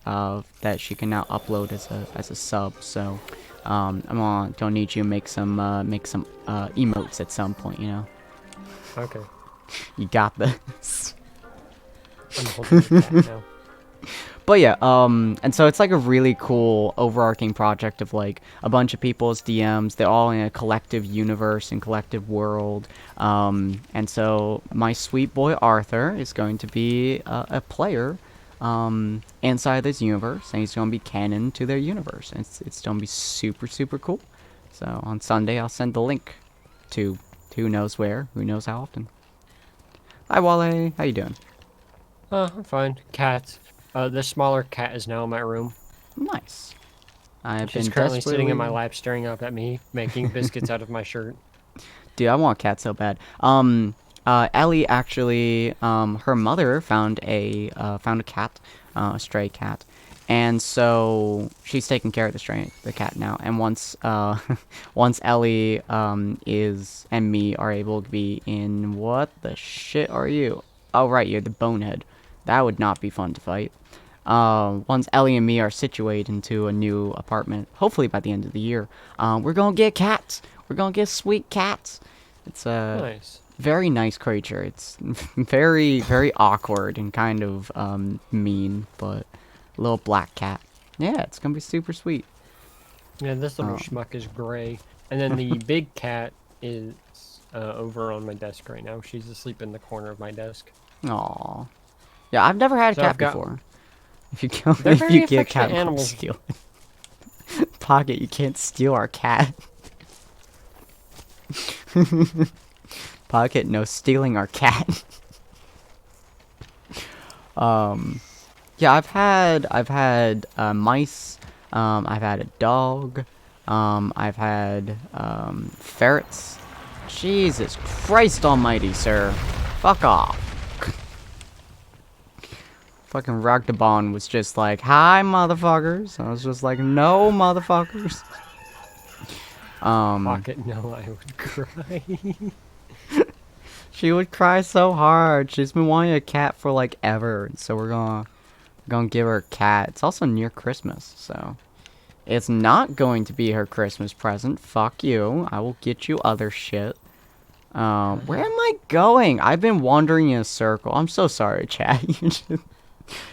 that she can now upload as a sub. So, I'm gonna need you to make some emotes at some point. You know. Okay. You got this. I'm holding the cat now. But yeah, and so it's like a really cool overarching project of like a bunch of people as DMs. They're all in a collective universe and collective world. And so my sweet boy Arthur is going to be a player inside this universe, and he's going to be canon to their universe. And it's going to be super, super cool. So on Sunday, I'll send the link to who knows where, who knows how often. Hi, Wale. How you doing? I'm fine. Cat. The smaller cat is now in my room. Nice. I've She's been currently sitting in my desperately- lap, staring up at me, making biscuits out of my shirt. Dude, I want a cat so bad. Ellie actually, her mother found a cat, a stray cat, and so she's taking care of the cat now. And once, once Ellie, is and me are able to be in, what the shit are you? Oh right, you're the bonehead. That would not be fun to fight. Once Ellie and me are situated into a new apartment, hopefully by the end of the year, we're gonna get cats. We're gonna get sweet cats. It's a Nice. very nice creature. It's very, very awkward and kind of mean, but a little black cat. Yeah, it's gonna be super sweet. Yeah, this little Oh. schmuck is gray. And then the big cat is over on my desk right now. She's asleep in the corner of my desk. Aw. Yeah, I've never had a So cat I've got- before. If you kill, They're if very you get a cat, affectionate we'll animals. steal it. Pocket, you can't steal our cat. Pocket, no stealing our cat. Yeah, I've had mice. I've had a dog. I've had ferrets. Jesus Christ Almighty, sir! Fuck off. Fucking Ragdabon was just like, "Hi, motherfuckers." I was just like, "No, motherfuckers." Pocket, no, I would cry. She would cry so hard. She's been wanting a cat for like ever, so we're gonna give her a cat. It's also near Christmas, so it's not going to be her Christmas present. Fuck you. I will get you other shit. Where am I going? I've been wandering in a circle. I'm so sorry, chat.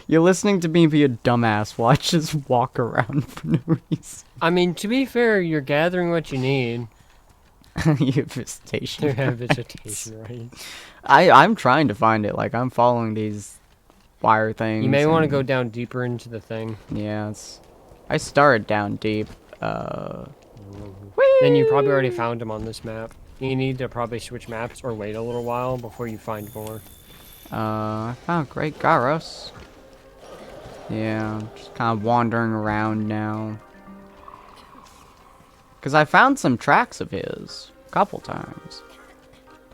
You're listening to me be a dumbass while I just walk around for no reason. I mean, to be fair, you're gathering what you need. You have visitation. You have rights. vegetation, right? I'm trying to find it. Like, I'm following these wire things. You may want to and- go down deeper into the thing. Yeah, I started down deep. Then you probably already found them on this map. You need to probably switch maps or wait a little while before you find more. I found Great Garros. Yeah, I'm just kind of wandering around now. Because I found some tracks of his a couple times.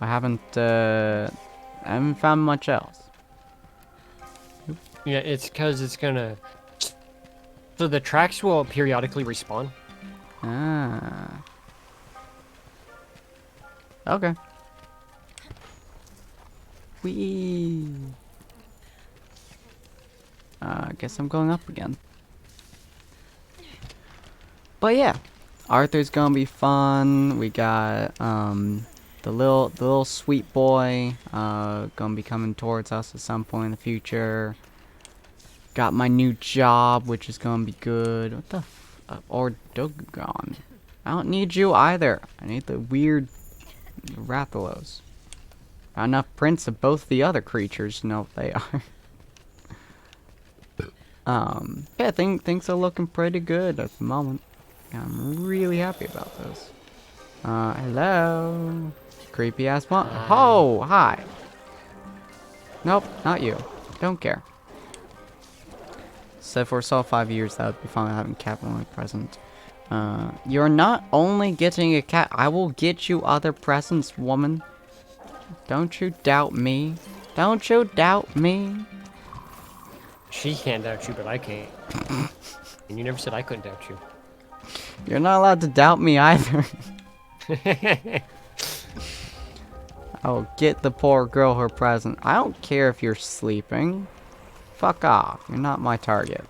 I haven't found much else. Yeah, it's because it's gonna... So the tracks will periodically respawn. Ah. Okay. Whee. I guess I'm going up again. But yeah, Arthur's gonna be fun. We got the little sweet boy gonna be coming towards us at some point in the future. Got my new job, which is gonna be good. What the or Dogon. I don't need you either. I need the weird Rathalos. Got enough prints of both the other creatures to know what they are. Yeah, things are looking pretty good at the moment. I'm really happy about this. Hello? Creepy ass one. Oh, hi. Nope, not you. Don't care. So for so 5 years, that would be fun having cat only present. You're not only getting a cat. I will get you other presents, woman. Don't you doubt me. Don't you doubt me. She can't doubt you, but I can't. And you never said I couldn't doubt you. You're not allowed to doubt me either. I'll get the poor girl her present. I don't care if you're sleeping. Fuck off. You're not my target.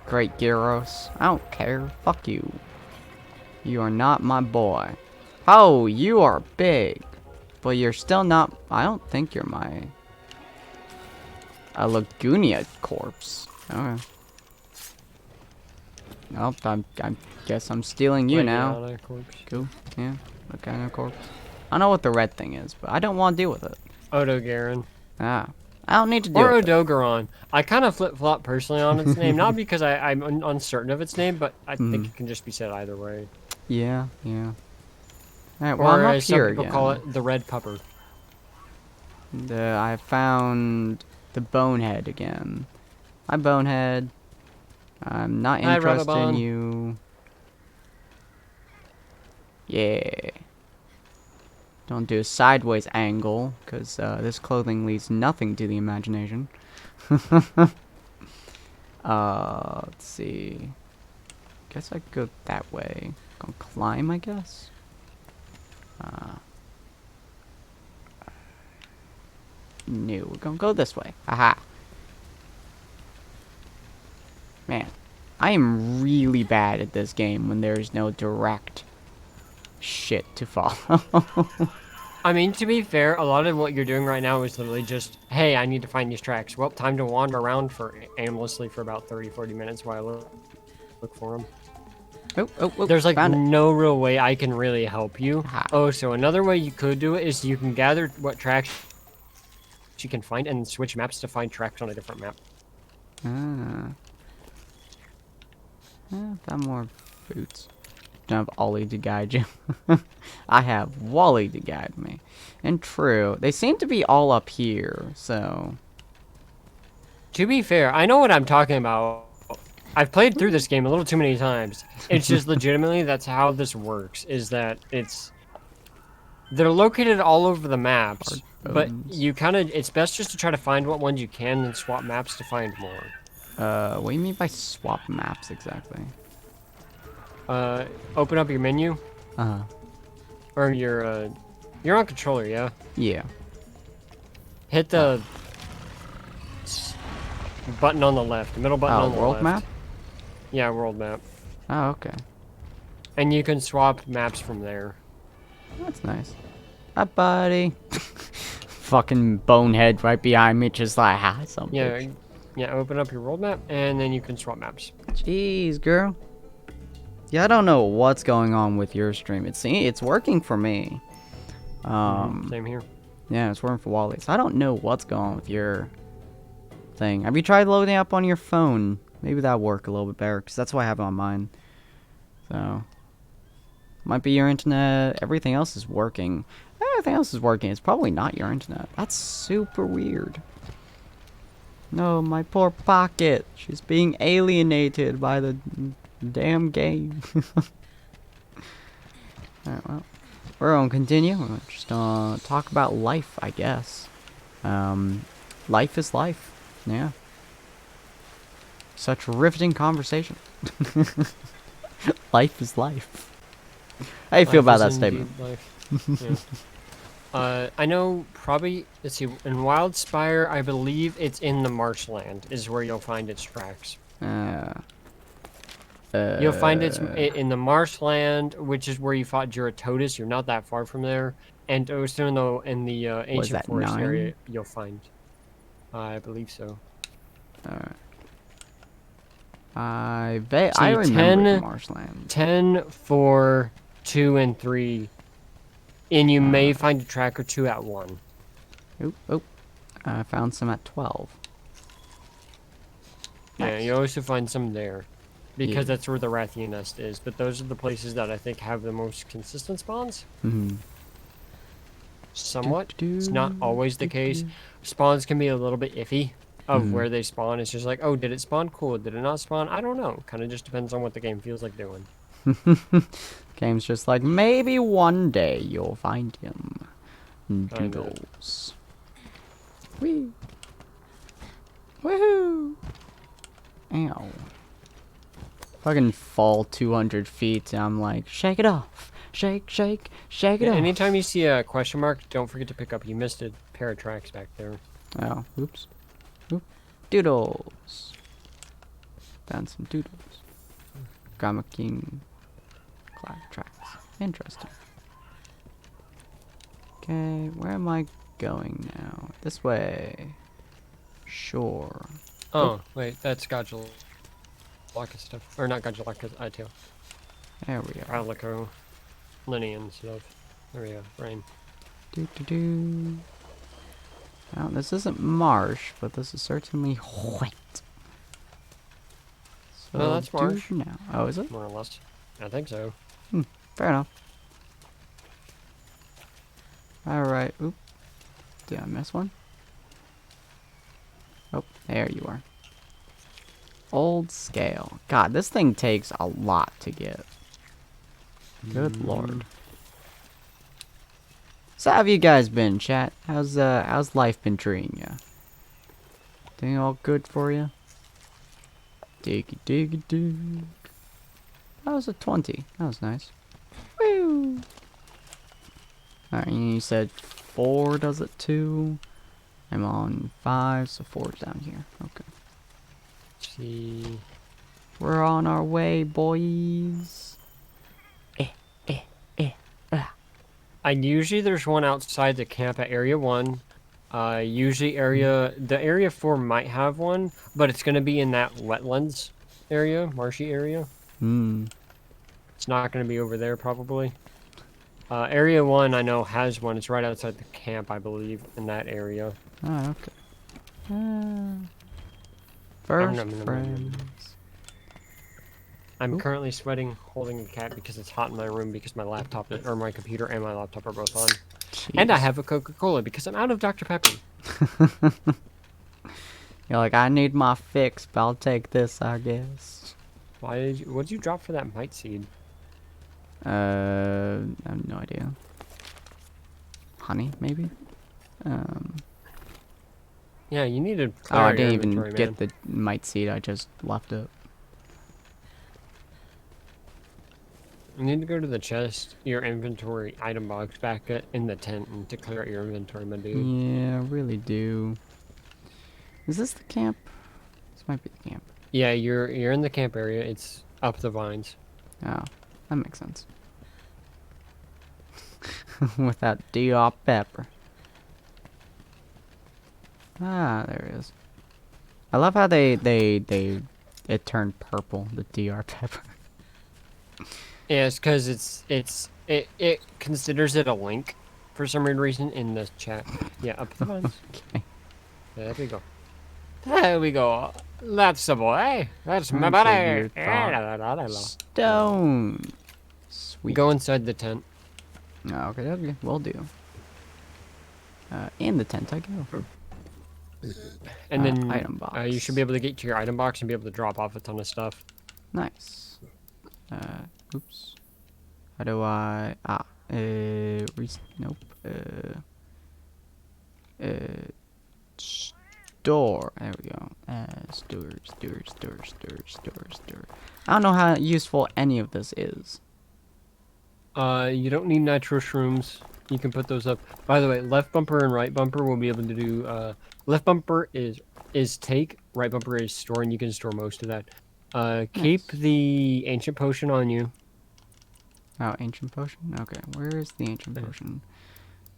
Great Gyros. I don't care. Fuck you. You are not my boy. Oh, you are big. But you're still not... I don't think you're my... A Lagunia corpse. Okay. Nope, I guess I'm stealing you now. Cool. Yeah. Lagunia corpse. I know what the red thing is, but I don't want to deal with it. Odogaron. Ah. I don't need to deal Or with it. Odogaron. I kind of flip-flop personally on its name. Not because I'm uncertain of its name, but I think it can just be said either way. Yeah, yeah. Alright, well, Or I'm up as some here people again. call it, the red pupper. I found the bonehead again. Hi, bonehead. I'm not Hi, interested in Rubberbone. you. Yeah. Don't do a sideways angle, because this clothing leaves nothing to the imagination. Let's see. Guess I could go that way. Gonna climb, I guess? No, we're gonna go this way. Aha. Man, I am really bad at this game when there's no direct shit to follow. I mean, to be fair, a lot of what you're doing right now is literally just, hey, I need to find these tracks. Well, time to wander around for aimlessly for about 30-40 minutes while I look for them. Oh, There's like found it. no real way I can really help you. Aha. Oh, so another way you could do it is you can gather what tracks you can find and switch maps to find tracks on a different map. Found more boots. Don't have Ollie to guide you. I have Wally to guide me. And true, they seem to be all up here, so... To be fair, I know what I'm talking about. I've played through this game a little too many times. It's just legitimately that's how this works, is that they're located all over the maps, but you kind of, it's best just to try to find what ones you can and swap maps to find more. What do you mean by swap maps exactly? Open up your menu, Uh-huh. or you're on controller, yeah? Yeah. Hit the button on the left, the middle button on the world left. map? Yeah, world map. Oh, okay. And you can swap maps from there. That's nice. Hi, buddy. Fucking bonehead right behind me, just like, hi, something. Yeah, open up your world map, and then you can swap maps. Jeez, girl. Yeah, I don't know what's going on with your stream. It's working for me. Same here. Yeah, it's working for Wally. So I don't know what's going on with your thing. Have you tried loading up on your phone? Maybe that'll work a little bit better, because that's what I have on mine. So, might be your internet. Everything else is working. Everything else is working. It's probably not your internet. That's super weird. No, my poor pocket. She's being alienated by the damn game. Alright, well, we're gonna continue. We're just gonna talk about life, I guess. Life is life. Yeah. Such riveting conversation. Life is life. How do you feel about that statement? Yeah. I know probably, let's see, in Wildspire, I believe it's in the marshland is where you'll find its tracks. You'll find it in the marshland, which is where you fought Giratotus. You're not that far from there. And also in the ancient forest area, you'll find. I believe so. Alright. I See, remember 10 the marshland. 10, 4, 2, and 3. And you may find a track or two at 1. Oop, oop. I found some at 12. Yeah, Nice. you also find some there. Because Yeah. that's where the Rathian nest is. But those are the places that I think have the most consistent spawns. Mm-hmm. Somewhat. It's not always the case. Spawns can be a little bit iffy of where they spawn. It's just like, oh, did it spawn? Cool. Did it not spawn? I don't know. Kind of just depends on what the game feels like doing. Game's just like, maybe one day you'll find him. Doodles. Whee! Woohoo! Ow. Fucking fall 200 feet and I'm like, shake it off. Shake, shake, shake it off. Anytime you see a question mark, don't forget to pick up. You missed a pair of tracks back there. Oh, oops. Oop. Doodles. Found some doodles. Gamma King tracks. Interesting. Okay, where am I going now? This way. Sure. Oh, wait, that's Godzilla stuff. Or not Godzilla, I2. There we are. Alico, Linian stuff. There we go, rain. Do. Now, this isn't marsh, but this is certainly wet. So No, that's marsh. now. Oh, is it? More or less. I think so. Fair enough. Alright. Oop. Did I miss one? Oh, there you are. Old scale. God, this thing takes a lot to get. Good lord. So how have you guys been, chat? How's life been treating you? Thing all good for you? Diggy diggy dig. That was a 20. That was nice. Woo! Alright, you said 4 does it too. I'm on 5, so 4's down here. Okay. Let's see. We're on our way, boys. Usually there's one outside the camp at Area 1. Usually the Area 4 might have one, but it's going to be in that wetlands area, marshy area. It's not going to be over there, probably. Area 1, I know, has one. It's right outside the camp, I believe, in that area. Oh, okay. First friends. I'm currently sweating holding a cat because it's hot in my room because my laptop, or my computer and my laptop are both on. Jeez. And I have a Coca-Cola because I'm out of Dr. Pepper. You're like, I need my fix, but I'll take this, I guess. What'd you drop for that mite seed? I have no idea. Honey, maybe? Yeah, you need to Oh, I didn't even get the mite seed, I just left it. You need to go to the chest, your inventory item box back in the tent and to clear out your inventory, my dude. Yeah, I really do. Is this the camp? This might be the camp. Yeah, you're in the camp area. It's up the vines. Oh, that makes sense. With that DR pepper. Ah, there it is. I love how it turned purple, the DR pepper. Yeah, it's because it considers it a link for some weird reason in the chat. Yeah, up the vines. Okay. There we go. There we go. That's the boy. That's my Answer buddy. your Stone. Sweet. Go inside the tent. Oh, okay, will do. In the tent I go. And then item box. you should be able to get to your item box and be able to drop off a ton of stuff. Nice. Oops. How do I... nope. Store. There we go. Store. I don't know how useful any of this is. You don't need nitro shrooms. You can put those up. By the way, left bumper and right bumper will be able to do... left bumper is take, right bumper is store, and you can store most of that. Keep the ancient potion on you. Oh, ancient potion? Okay, where is the ancient potion?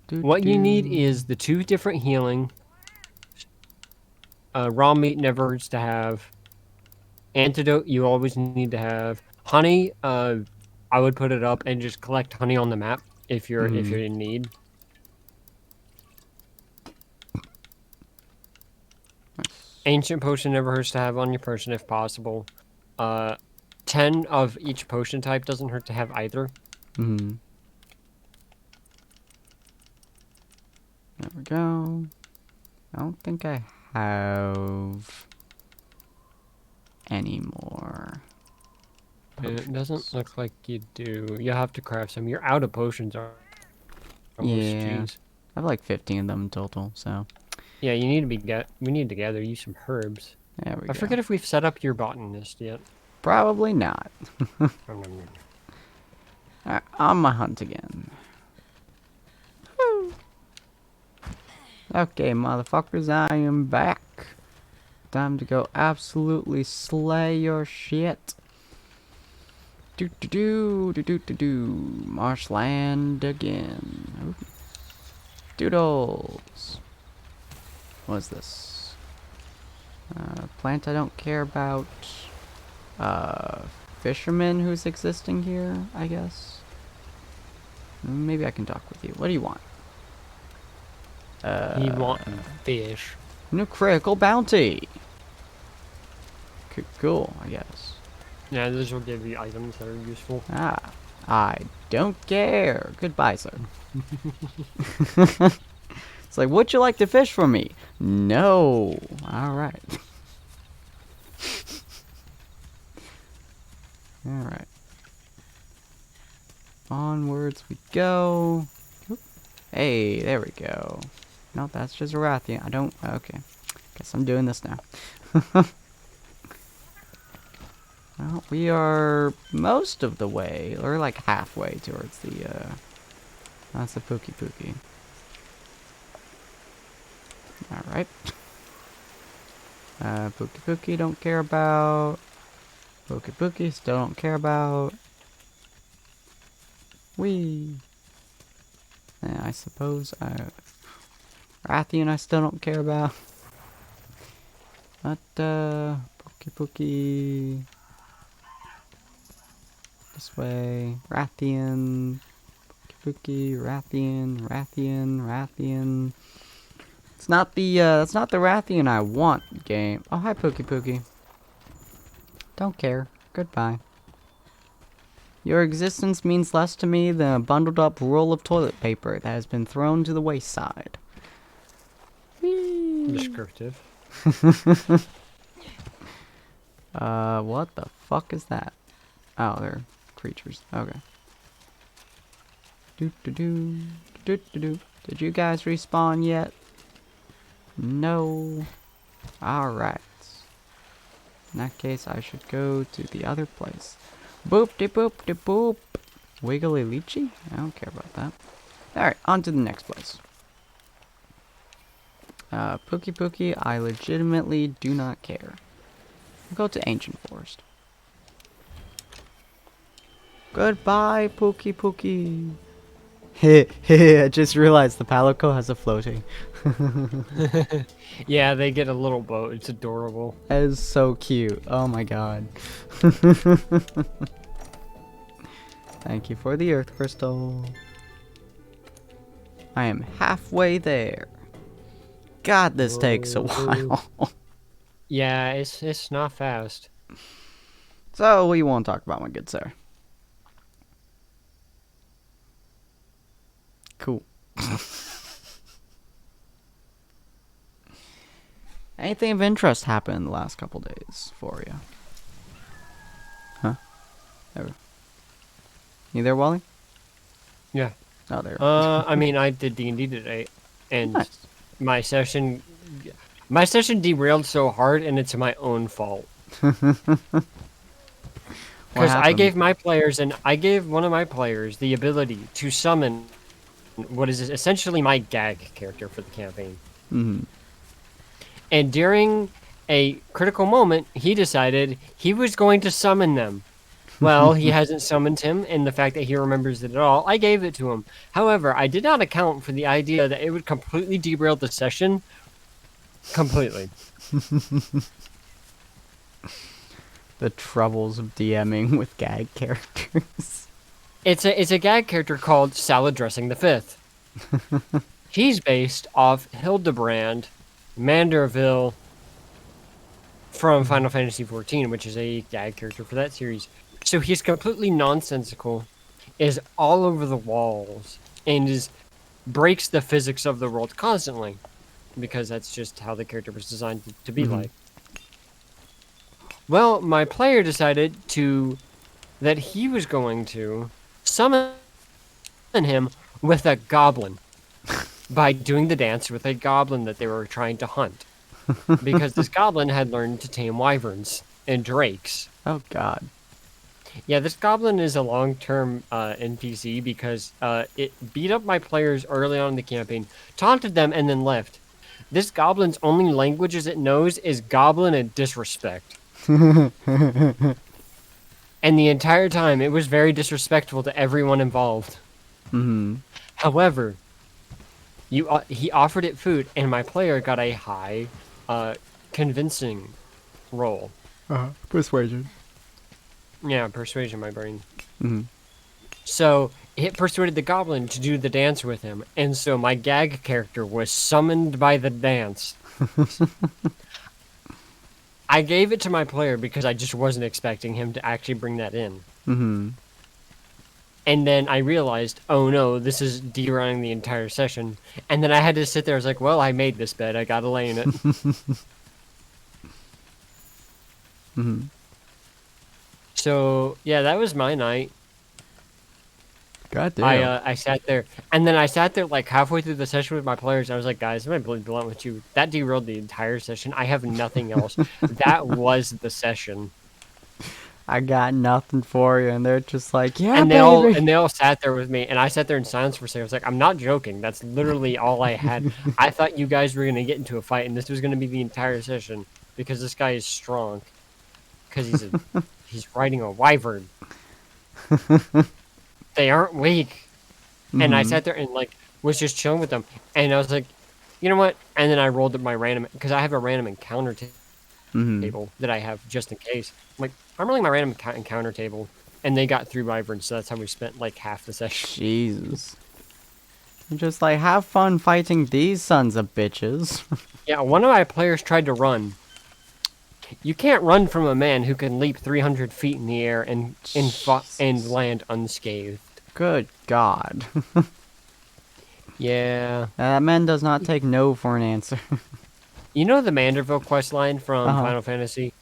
What you need is the 2 different healing. Raw meat never hurts to have. Antidote, you always need to have. Honey, I would put it up and just collect honey on the map if you're in need. Ancient potion never hurts to have on your person if possible. 10 of each potion type doesn't hurt to have either. There we go. I don't think I have any more. It doesn't look like you do. You'll have to craft some. You're out of potions. Almost, Yeah. jeez. I have like 15 of them in total, so. Yeah, you need to we need to gather you some herbs. There we go. I forget if we've set up your botanist yet. Probably not. Alright, on my hunt again. Woo. Okay, motherfuckers, I am back. Time to go absolutely slay your shit. Do. Marshland again. Ooh. Doodles. What is this? Plant I don't care about. Fisherman who's existing here, I guess. Maybe I can talk with you. What do you want? You want fish. New critical bounty. Cool, I guess. Yeah, those will give you items that are useful. Ah, I don't care. Goodbye, sir. It's like, would you like to fish for me? No. Alright. Alright. Onwards we go. Oop. Hey, there we go. No, that's just a Rathian. I don't... Okay. Guess I'm doing this now. Well, we are most of the way. Or like halfway towards the, That's the Pookie. Alright. Pookie don't care about. Pookie still don't care about. Wee. Yeah, I suppose Rathian I still don't care about. But Pookie. This way. Rathian. Pookie, Rathian. It's not the that's not the Rathian I want, game. Oh, hi Pookie. Don't care. Goodbye. Your existence means less to me than a bundled up roll of toilet paper that has been thrown to the wayside. Whee. Descriptive. What the fuck is that? Oh, they're creatures. Okay. Did you guys respawn yet? No. Alright. In that case, I should go to the other place. Boop. Wiggly Leechy? I don't care about that. Alright, on to the next place. Pookie, I legitimately do not care. I'll go to Ancient Forest. Goodbye, Pookie. I just realized the Palico has a floating. Yeah, they get a little boat. It's adorable. That is so cute. Oh my god. Thank you for the earth crystal. I am halfway there. God, this takes a while. Yeah, it's not fast. So, what do you want to talk about, my good sir? Cool. Anything of interest happened in the last couple days for you? Huh? There. You there, Wally? Yeah. Oh, there. I mean, I did D&D today, and Nice. my session derailed so hard, and it's my own fault. Because I gave one of my players the ability to summon what is essentially my gag character for the campaign. Mm-hmm. And during a critical moment, he decided he was going to summon them. Well, he hasn't summoned him, and the fact that he remembers it at all, I gave it to him. However, I did not account for the idea that it would completely derail the session. Completely. The troubles of DMing with gag characters. It's a gag character called Salad Dressing the Fifth. He's based off Hildebrand Manderville from Final Fantasy XIV, which is a gag character for that series. So he's completely nonsensical, is all over the walls, and breaks the physics of the world constantly, because that's just how the character was designed to be like. Well, my player decided that he was going to summon him with a goblin by doing the dance with a goblin that they were trying to hunt. Because this goblin had learned to tame wyverns and drakes. Oh, God. Yeah, this goblin is a long-term NPC because it beat up my players early on in the campaign, taunted them, and then left. This goblin's only languages it knows is goblin and disrespect. And the entire time, it was very disrespectful to everyone involved. However, he offered it food, and my player got a high convincing roll. Persuasion. Yeah, persuasion, my brain. So it persuaded the goblin to do the dance with him, and so my gag character was summoned by the dance. I gave it to my player because I just wasn't expecting him to actually bring that in. And then I realized, oh no, this is derunning the entire session. And then I had to sit there. I was like, well, I made this bed. I gotta lay in it. So, yeah, that was my night. God damn. I sat there. And then I sat there like halfway through the session with my players. I was like, guys, I'm going to be blunt with you. That derailed the entire session. I have nothing else. That was the session. I got nothing for you, and they're just like, yeah, and baby. they all sat there with me, and I sat there in silence for a second. I was like, I'm not joking. That's literally all I had. I thought you guys were going to get into a fight, and this was going to be the entire session, because this guy is strong. Because he's riding a wyvern. They aren't weak. And I sat there and, like, was just chilling with them. And I was like, you know what? And then I rolled up my random, because I have a random encounter table that I have just in case. I'm like, I'm rolling my random encounter table, and they got 3 wyverns, so that's how we spent like half the session. Jesus. You're just like, have fun fighting these sons of bitches. Yeah, one of my players tried to run. You can't run from a man who can leap 300 feet in the air and land unscathed. Good God. Yeah. That man does not take no for an answer. You know the Manderville questline from Final Fantasy?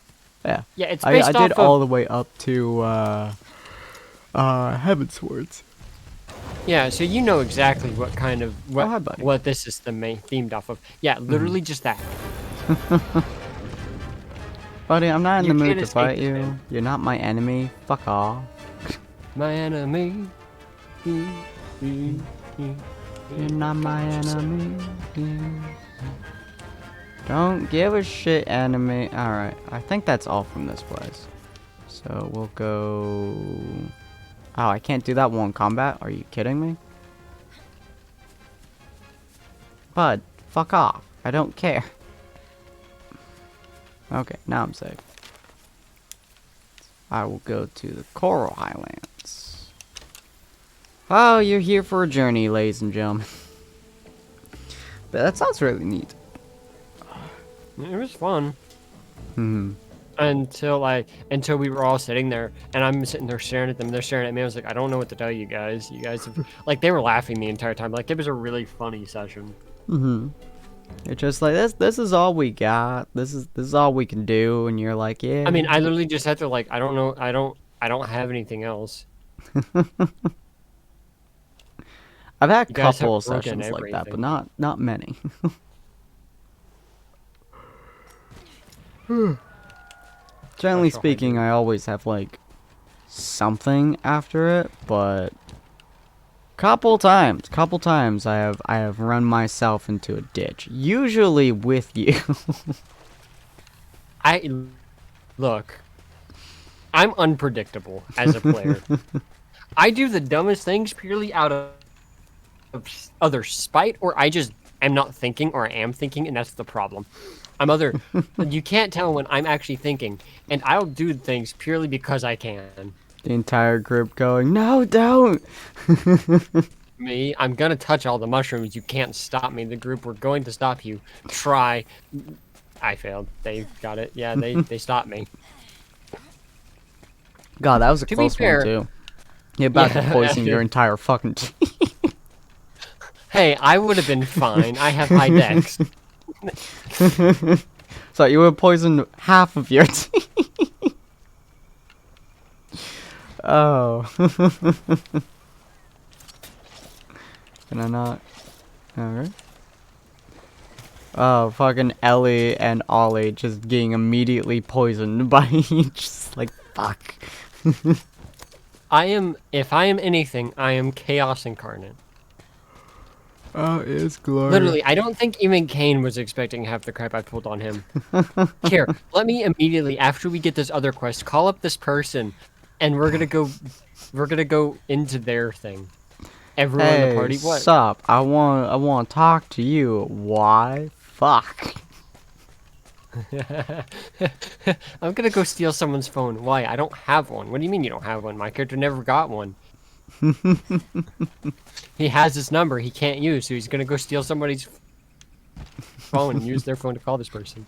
Yeah. Yeah, it's based I off did all the way up to Heavenswards. Yeah, so you know exactly what kind of hi, buddy. what this is themed off of. Yeah, literally just that. Buddy, I'm not in the mood can't to escape fight this, you. man. You're not my enemy. Fuck off. My enemy. You're not my enemy. Don't give a shit, enemy. Alright, I think that's all from this place. So we'll go... Oh, I can't do that while in combat? Are you kidding me? Bud, fuck off. I don't care. Okay, now I'm safe. I will go to the Coral Highlands. Oh, you're here for a journey, ladies and gentlemen. But that sounds really neat. It was fun. Until we were all sitting there, and I'm sitting there staring at them. They're staring at me. I was like, I don't know what to tell you guys. You guys have, like, they were laughing the entire time. Like, it was a really funny session. It's just like this is all we got. This is all we can do, and you're like, yeah. I mean, I literally just had to, like, I don't know, I don't have anything else. I've had a You guys have couple of broken sessions like that, but everything. not many. Generally That's all I speaking, do. I always have like something after it, but couple times I have run myself into a ditch, usually with you. Look, I'm unpredictable as a player. I do the dumbest things purely out of either spite, or I just am not thinking, or I am thinking, and that's the problem. You can't tell when I'm actually thinking, and I'll do things purely because I can. The entire group going, no, don't. Me, I'm gonna touch all the mushrooms. You can't stop me. The group, we're going to stop you. Try. I failed. They got it. Yeah, they stopped me. God, that was a To be close one, fair- too. You're about to Yeah, poison your entire fucking team. Hey, I would have been fine. I have high dex. So you would poison half of your team. Oh. Can I not? Alright. Oh, fucking Ellie and Ollie just getting immediately poisoned by each. Just like, fuck. If I am anything, I am chaos incarnate. Oh, it's glorious. Literally, I don't think even Kane was expecting half the crap I pulled on him. Here, let me immediately, after we get this other quest, call up this person, and we're gonna go into their thing. Everyone in the party, what? Sup? I want to talk to you. Why? Fuck. I'm gonna go steal someone's phone. Why? I don't have one. What do you mean you don't have one? My character never got one. He has this number he can't use, so he's gonna go steal somebody's phone and use their phone to call this person.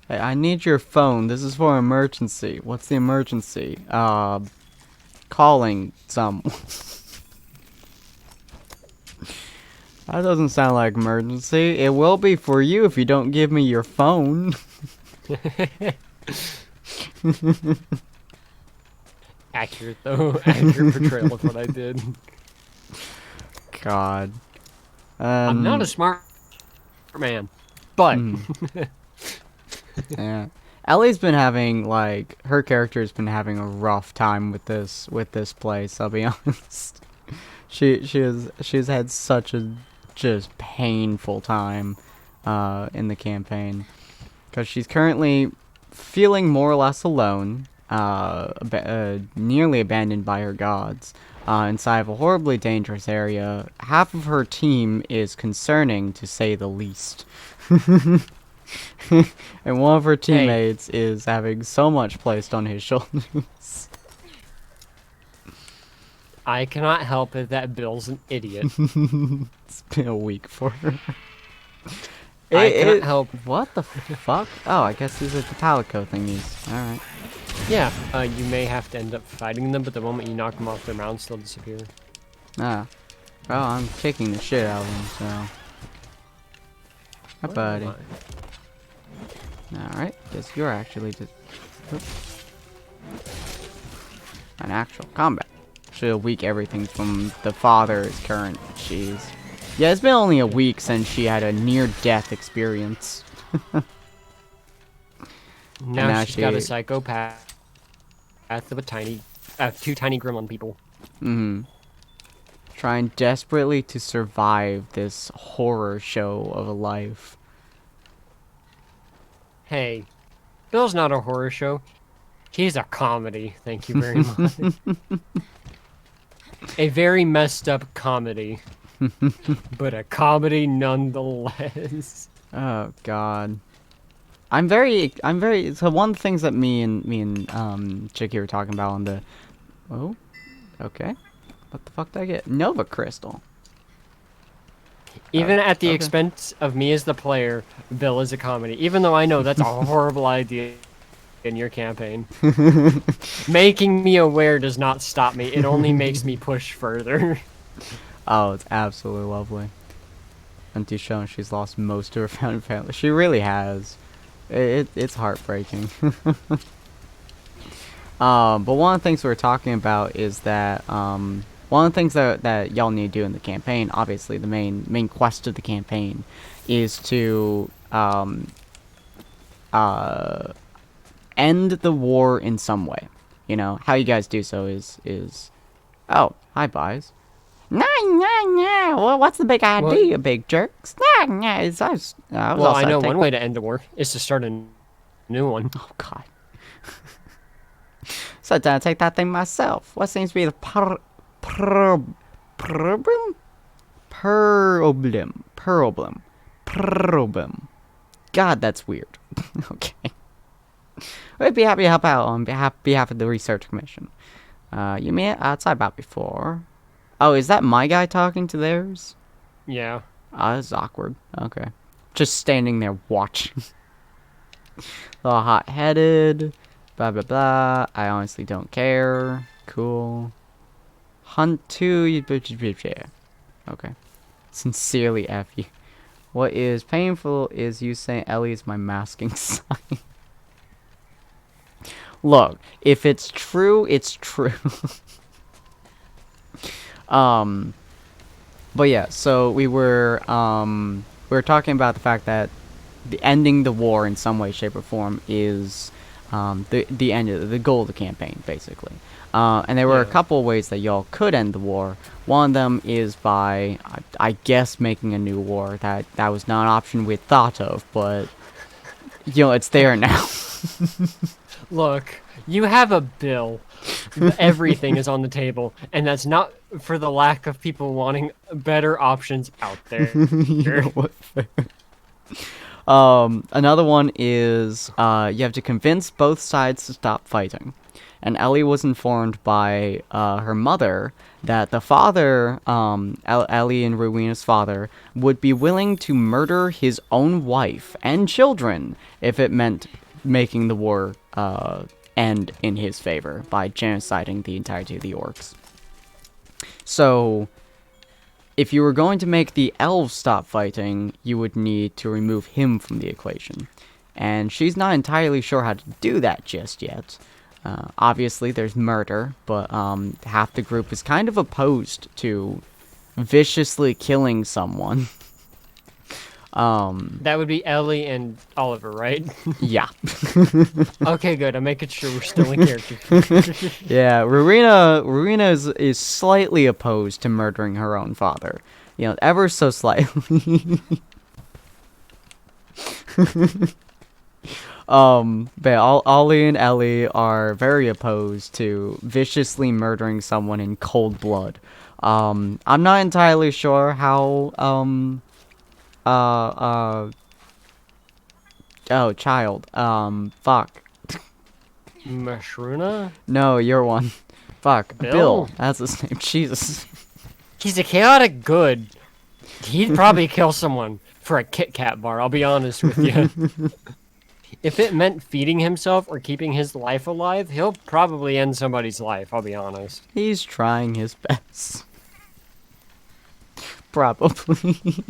Hey, I need your phone. This is for emergency. What's the emergency? Calling someone. That doesn't sound like emergency. It will be for you if you don't give me your phone. Accurate though. Accurate portrayal of what I did. God. I'm not a smart man, but yeah. Ellie's been having like her character's been having a rough time with this place, I'll be honest. She's had such a just painful time in the campaign because she's currently feeling more or less alone, nearly abandoned by her gods, inside of a horribly dangerous area. Half of her team is concerning, to say the least. And one of her teammates is having so much placed on his shoulders. I cannot help it that Bill's an idiot. It's been a week for her. I cannot help. What the fuck? Oh, I guess these are the palico thingies. Alright. Yeah, you may have to end up fighting them, but the moment you knock them off their mounts, they'll disappear. Ah. Well, I'm kicking the shit out of them, so. Hi, buddy. Alright, guess you're actually just an actual combat. She'll weak everything from the father's current. Jeez. Yeah, it's been only a week since she had a near-death experience. Now she's got a psychopath of a two tiny gremlin people. Mm-hmm. Trying desperately to survive this horror show of a life. Hey, Bill's not a horror show. He's a comedy. Thank you very much. A very messed up comedy. But a comedy nonetheless. Oh God. I'm very so one of the things that me and Chicky were talking about on the oh, okay. What the fuck did I get? Nova Crystal. Even at the okay. expense of me as the player, Bill is a comedy. Even though I know that's a horrible idea in your campaign. Making me aware does not stop me. It only makes me push further. Oh, it's absolutely lovely. Auntie shown she's lost most of her found family. She really has. It's heartbreaking. But one of the things we were talking about is that one of the things that y'all need to do in the campaign, obviously the main quest of the campaign, is to end the war in some way. You know how you guys do so is oh, hi Buys. Nah. Well, what's the big idea, big jerks? Nah. Well, I know one way to end the war is to start a new one. Oh God. So I take that thing myself. What seems to be the problem? God, that's weird. Okay. I'd be happy to help out on behalf of the Research Commission. You met outside about before. Oh, is that my guy talking to theirs? Yeah. That's awkward. Okay. Just standing there watching. A little hot-headed. Blah, blah, blah. I honestly don't care. Cool. Hunt 2. Okay. Sincerely, F you. What is painful is you saying Ellie is my masking sign. Look, if it's true, it's true. But yeah, so we were talking about the fact that ending the war in some way, shape, or form is the end of the goal of the campaign, basically. And there were a couple of ways that y'all could end the war. One of them is by, I guess, making a new war. That was not an option we thought of, but it's there now. Look, you have a bill. Everything is on the table, and that's not for the lack of people wanting better options out there. Another one is you have to convince both sides to stop fighting. And Ellie was informed by her mother that the father, Ellie and Rowena's father, would be willing to murder his own wife and children if it meant making the war end in his favor by genociding the entirety of the orcs. So, if you were going to make the elves stop fighting, you would need to remove him from the equation. And she's not entirely sure how to do that just yet. Obviously, there's murder, but half the group is kind of opposed to viciously killing someone. That would be Ellie and Oliver, right? Yeah. Okay, good. I'm making sure we're still in character. Yeah, Rowena is slightly opposed to murdering her own father. Ever so slightly. But Ollie and Ellie are very opposed to viciously murdering someone in cold blood. I'm not entirely sure how, oh, child. Fuck. Mashruna? No, you're one. Fuck. Bill? That's his name. Jesus. He's a chaotic good. He'd probably kill someone for a Kit Kat bar, I'll be honest with you. If it meant feeding himself or keeping his life alive, he'll probably end somebody's life, I'll be honest. He's trying his best. Probably.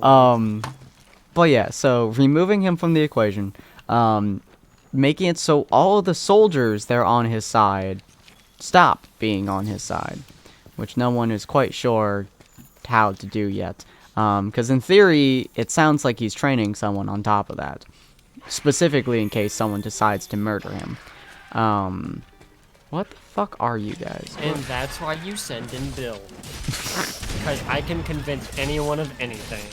But yeah, so removing him from the equation, making it so all of the soldiers that are on his side stop being on his side, which no one is quite sure how to do yet. Because in theory, it sounds like he's training someone on top of that, specifically in case someone decides to murder him. What the fuck are you guys? And that's why you send in Bill. Because I can convince anyone of anything.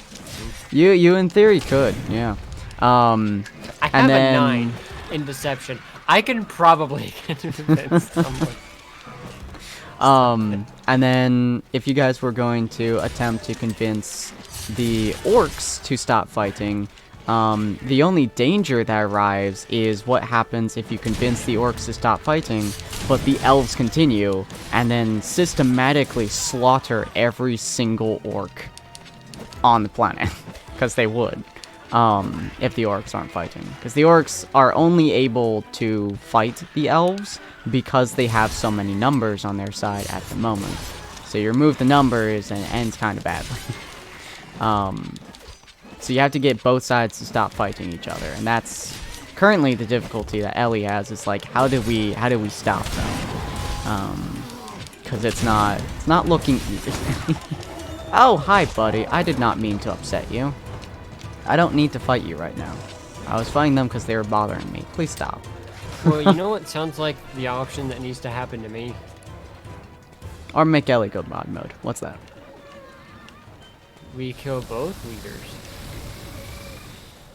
You in theory could, yeah. I have a 9 in deception. I can probably convince someone. And then if you guys were going to attempt to convince the orcs to stop fighting, the only danger that arrives is what happens if you convince the orcs to stop fighting, but the elves continue, and then systematically slaughter every single orc on the planet. Because they would, if the orcs aren't fighting. Because the orcs are only able to fight the elves because they have so many numbers on their side at the moment. So you remove the numbers and it ends kind of badly. So you have to get both sides to stop fighting each other, and that's currently the difficulty that Ellie has. Is like, how do we stop them? Because it's not looking easy. Oh, hi, buddy. I did not mean to upset you. I don't need to fight you right now. I was fighting them because they were bothering me. Please stop. Well, you know what sounds like the option that needs to happen to me? Or make Ellie go mod mode. What's that? We kill both leaders.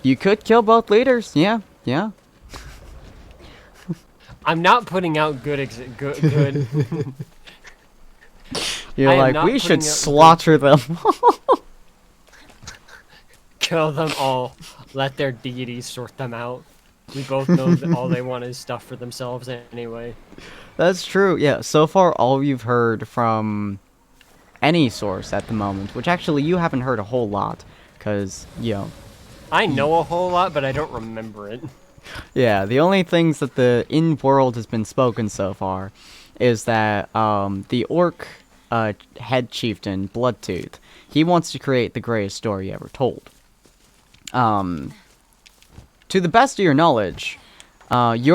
You could kill both leaders. Yeah. I'm not putting out good. You're like, we should slaughter them. Kill them all. Let their deities sort them out. We both know that all they want is stuff for themselves anyway. That's true. Yeah, so far all you've heard from any source at the moment, which actually you haven't heard a whole lot, because, you know... I know a whole lot, but I don't remember it. Yeah, the only things that the in-world has been spoken so far is that the orc head chieftain, Bloodtooth, he wants to create the greatest story ever told. To the best of your knowledge, you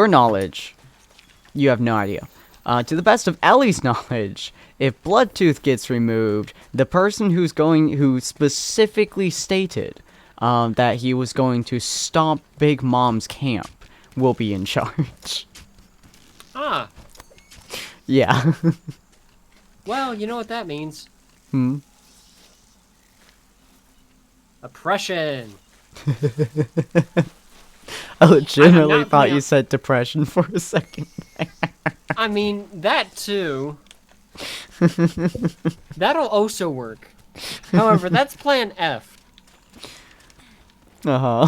have no idea. To the best of Ellie's knowledge, if Bloodtooth gets removed, the person who specifically stated that he was going to stomp Big Mom's camp will be in charge. Ah. Yeah. Well, you know what that means. Oppression. I legitimately not thought putting you up- said depression for a second. I mean, that too. That'll also work. However, that's plan F. Uh-huh.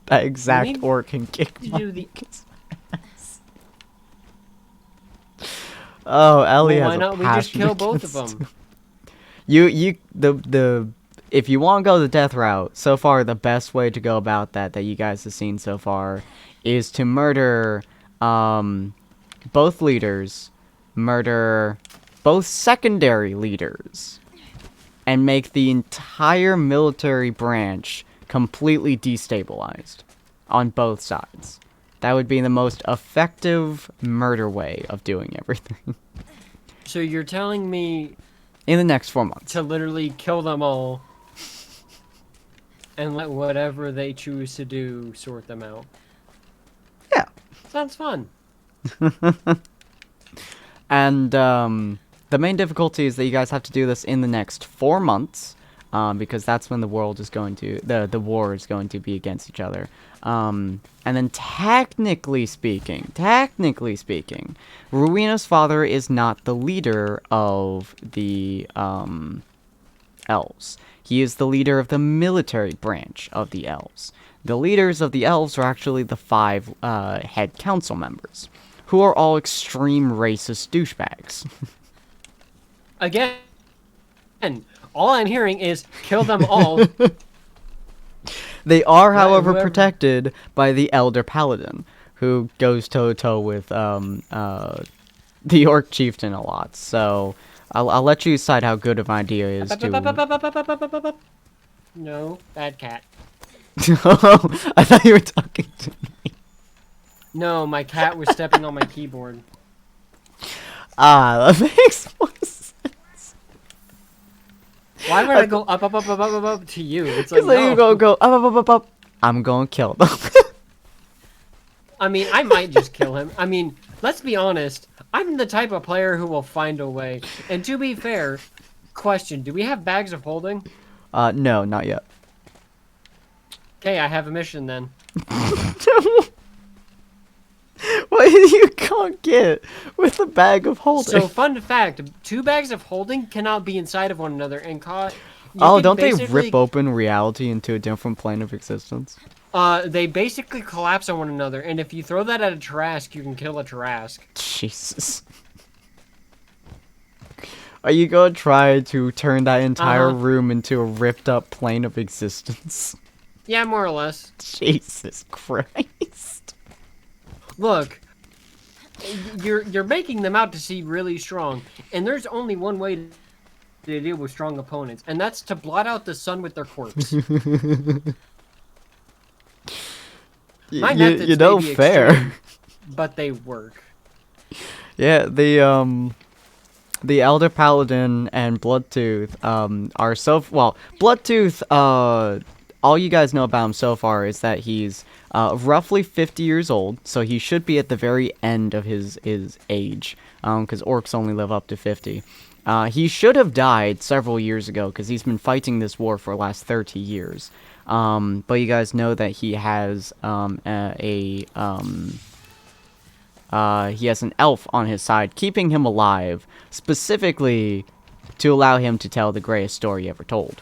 That exact need orc can kick To my do the ass. Oh, Ellie Well, has why a not we just passion kill both of against- them? If you want to go the death route, so far the best way to go about that you guys have seen so far is to murder both leaders, murder both secondary leaders, and make the entire military branch completely destabilized on both sides. That would be the most effective murder way of doing everything. So you're telling me In the next 4 months. to literally kill them all and let whatever they choose to do sort them out? Yeah. Sounds fun. And the main difficulty is that you guys have to do this in the next 4 months, because that's when the world is going to the war is going to be against each other. And then technically speaking, Ruina's father is not the leader of the elves. He is the leader of the military branch of the elves. The leaders of the elves are actually the 5 head council members, who are all extreme racist douchebags. Again, all I'm hearing is kill them all. They are, however, whoever- protected by the Elder Paladin, who goes toe-to-toe with the Orc Chieftain a lot. So I'll let you decide how good of an idea it is to... No, bad cat. I thought you were talking to me. No, my cat was stepping on my keyboard. Ah, that makes more sense. Why would I go up to you? It's like, Because then you no. go up. I'm going to kill them. I mean, I might just kill him. I mean, let's be honest. I'm the type of player who will find a way. And to be fair, question, do we have bags of holding? No, not yet. Okay, I have a mission then. What you can't get with a bag of holding? So, fun fact, 2 bags of holding cannot be inside of one another and caught... Oh, don't they rip open reality into a different plane of existence? They basically collapse on one another, and if you throw that at a Trask, you can kill a Trask. Jesus. Are you gonna try to turn that entire room into a ripped up plane of existence? Yeah, more or less. Jesus Christ. Look, you're making them out to seem really strong, and there's only one way to deal with strong opponents, and that's to blot out the sun with their corpse. My methods You know, may be fair. extreme, but they work. Yeah, the Elder Paladin and Bloodtooth are Bloodtooth, all you guys know about him so far is that he's roughly 50 years old, so he should be at the very end of his age, because orcs only live up to 50. He should have died several years ago, because he's been fighting this war for the last 30 years. But you guys know that he has he has an elf on his side, keeping him alive, specifically to allow him to tell the greatest story ever told.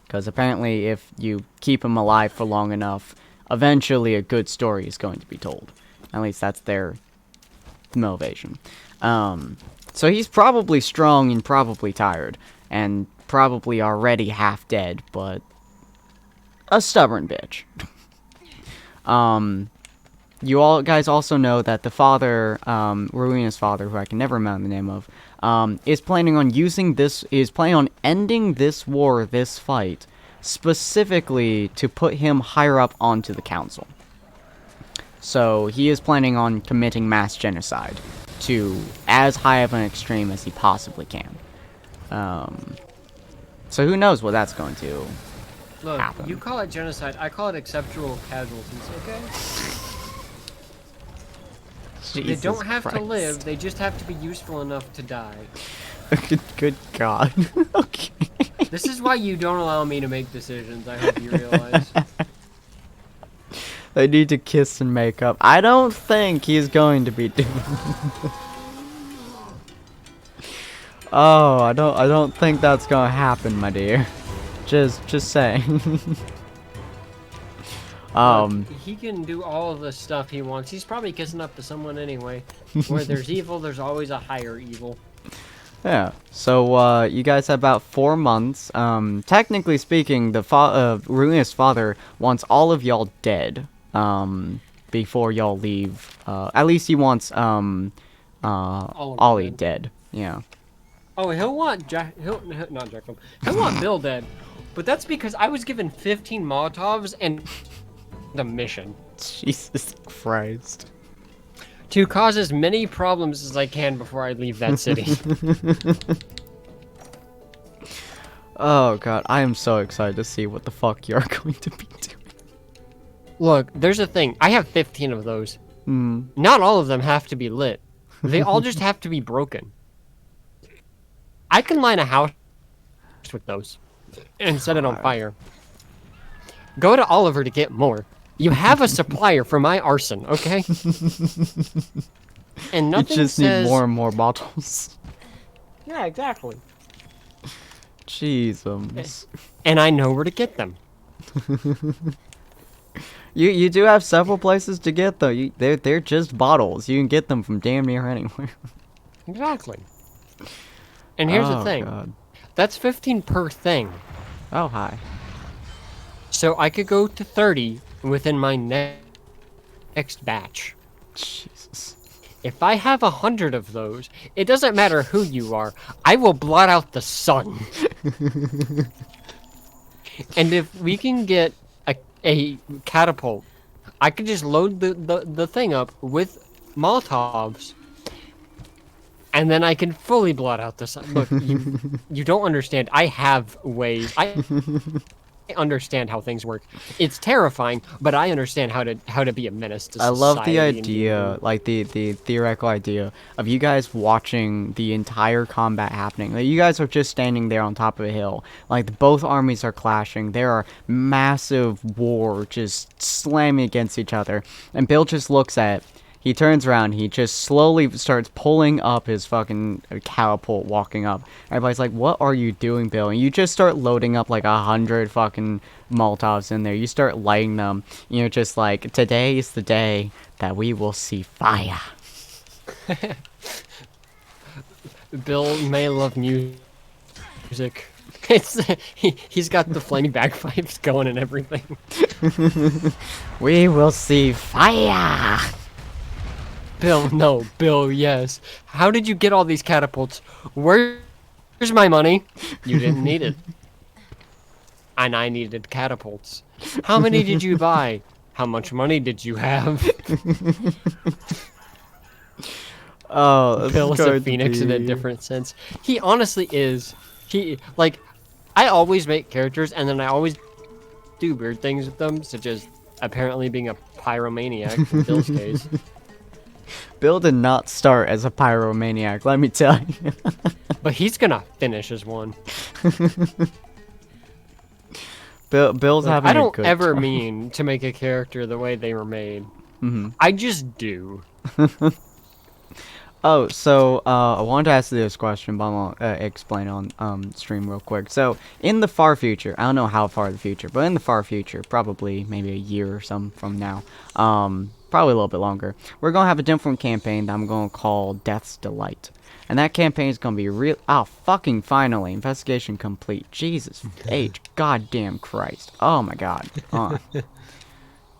Because apparently if you keep him alive for long enough, eventually a good story is going to be told. At least that's their motivation. So he's probably strong and probably tired, and probably already half dead, but a stubborn bitch. You all guys also know that the father, Rowena's father, who I can never remember the name of, is planning on ending this war, this fight, specifically to put him higher up onto the council. So he is planning on committing mass genocide to as high of an extreme as he possibly can. So who knows what that's going to happen. You call it genocide, I call it acceptable casualties, okay? Jesus they don't have Christ. to live, they just have to be useful enough to die. Good God. Okay. This is why you don't allow me to make decisions, I hope you realize. They need to kiss and make up. I don't think he's going to be doing Oh, I don't think that's gonna happen, my dear. Just saying. Look, he can do all of the stuff he wants. He's probably kissing up to someone anyway. Where there's evil, there's always a higher evil. Yeah. So you guys have about 4 months. Technically speaking, the Rowena's father wants all of y'all dead. Before y'all leave. At least he wants Ollie dead. Yeah. Oh, he'll want not Jacob. He'll want Bill dead. But that's because I was given 15 Molotovs and the mission. Jesus Christ. To cause as many problems as I can before I leave that city. Oh god, I am so excited to see what the fuck you're going to be doing. Look, there's a thing. I have 15 of those. Mm. Not all of them have to be lit. They all just have to be broken. I can line a house with those and set it on fire. Go to Oliver to get more. You have a supplier for my arson, okay? And nothing You just says... need more and more bottles. Yeah, exactly. Jesus. And I know where to get them. You do have several places to get them. They're just bottles. You can get them from damn near anywhere. Exactly. And here's the thing. God. That's 15 per thing. Oh, hi. So I could go to 30 within my next batch. Jesus. If I have 100 of those, it doesn't matter who you are. I will blot out the sun. And if we can get a catapult, I could just load the thing up with Molotovs. And then I can fully blot out the sun. Look, you don't understand. I have ways. I understand how things work. It's terrifying, but I understand how to be a menace to society. I love the idea, like the theoretical idea of you guys watching the entire combat happening. Like, you guys are just standing there on top of a hill. Like, both armies are clashing. There are massive war just slamming against each other. And Bill just looks at it. He turns around, he just slowly starts pulling up his fucking catapult, walking up. Everybody's like, what are you doing, Bill? And you just start loading up like 100 fucking Molotovs in there. You start lighting them. You're just like, today is the day that we will see fire. Bill may love music. He's got the flaming bagpipes going and everything. We will see fire. Bill, no. Bill, yes. How did you get all these catapults? Where's my money? You didn't need it. And I needed catapults. How many did you buy? How much money did you have? Oh, Bill is a phoenix in a different sense. He honestly is. Like, I always make characters, and then I always do weird things with them, such as apparently being a pyromaniac in Bill's case. Bill did not start as a pyromaniac, let me tell you. But he's gonna finish as one. Bill's having a good I don't ever time. mean to make a character the way they were made. Mm-hmm. I just do. Oh, so I wanted to ask you this question, but I won't explain on stream real quick. So in the far future, I don't know how far the future, but in the far future, probably maybe a year or some from now, probably a little bit longer, we're gonna have a different campaign that I'm gonna call Death's Delight, and that campaign is gonna be real. Oh, fucking finally, investigation complete. Jesus H, goddamn Christ. Oh my God. I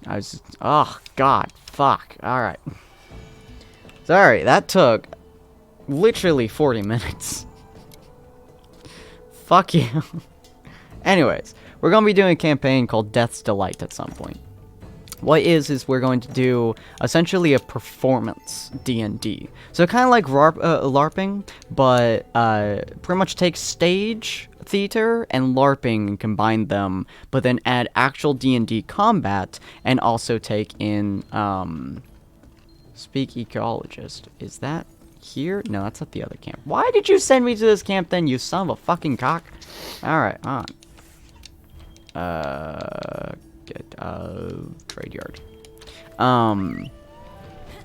was. Oh God. Fuck. All right. Sorry, that took literally 40 minutes. Fuck you. Anyways, we're going to be doing a campaign called Death's Delight at some point. What is we're going to do essentially a performance D&D. So kind of like LARPing, but pretty much take stage theater and LARPing and combine them, but then add actual D&D combat and also take in... Speak ecologist. Is that here? No, that's at the other camp. Why did you send me to this camp then, you son of a fucking cock? Alright, on. Trade yard. But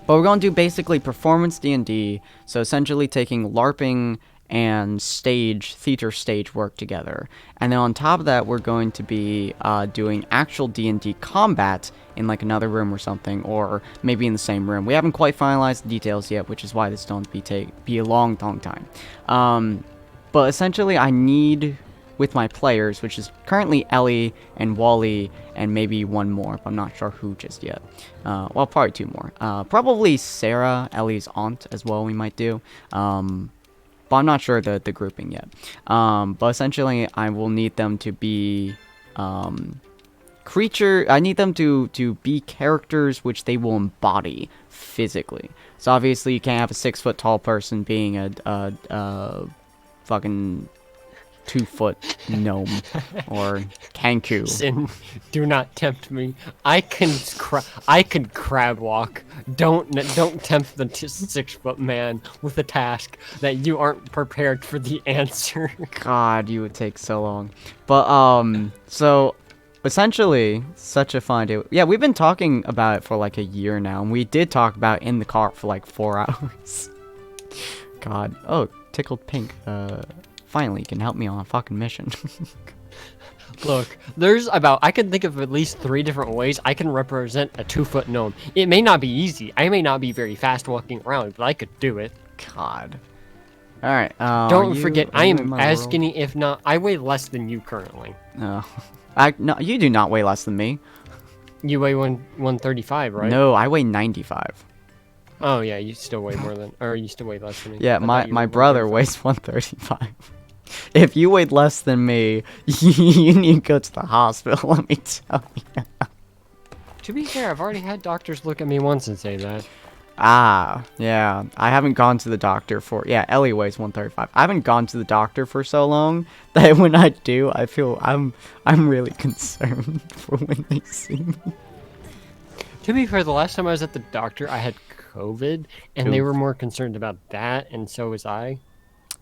we're gonna do basically performance D&D, so essentially taking LARPing and theater stage work together. And then on top of that, we're going to be doing actual D&D combat in like another room or something, or maybe in the same room. We haven't quite finalized the details yet, which is why this don't be a long time. But essentially, I need, with my players, which is currently Ellie and Wally and maybe one more, but I'm not sure who just yet. Well, probably two more. Probably Sarah, Ellie's aunt, as well. We might do. But I'm not sure the grouping yet. But essentially, I will need them to be I need them to be characters which they will embody physically. So obviously, you can't have a 6-foot tall person being a fucking 2-foot gnome or kanku. Sin, do not tempt me. I can crab walk. Don't tempt the 6-foot man with a task that you aren't prepared for the answer. God, you would take so long. But so essentially, such a fun day. Yeah, we've been talking about it for like a year now, and we did talk about it in the car for like 4 hours. God. Oh, tickled pink. Finally, you can help me on a fucking mission. Look, I can think of at least 3 different ways I can represent a 2-foot gnome. It may not be easy. I may not be very fast walking around, but I could do it. God. Alright, don't forget, I am as skinny, if not, I weigh less than you currently. No, you do not weigh less than me. You weigh 135, right? No, I weigh 95. Oh yeah, you still weigh more than, or you still weigh less than me. Yeah, my brother weighs 135. If you weighed less than me, you need to go to the hospital, let me tell you. To be fair, I've already had doctors look at me once and say that. Ah, yeah. I haven't gone to the doctor for... Yeah, Ellie weighs 135. I haven't gone to the doctor for so long that when I do, I feel I'm really concerned for when they see me. To be fair, the last time I was at the doctor, I had COVID, and they were more concerned about that, and so was I.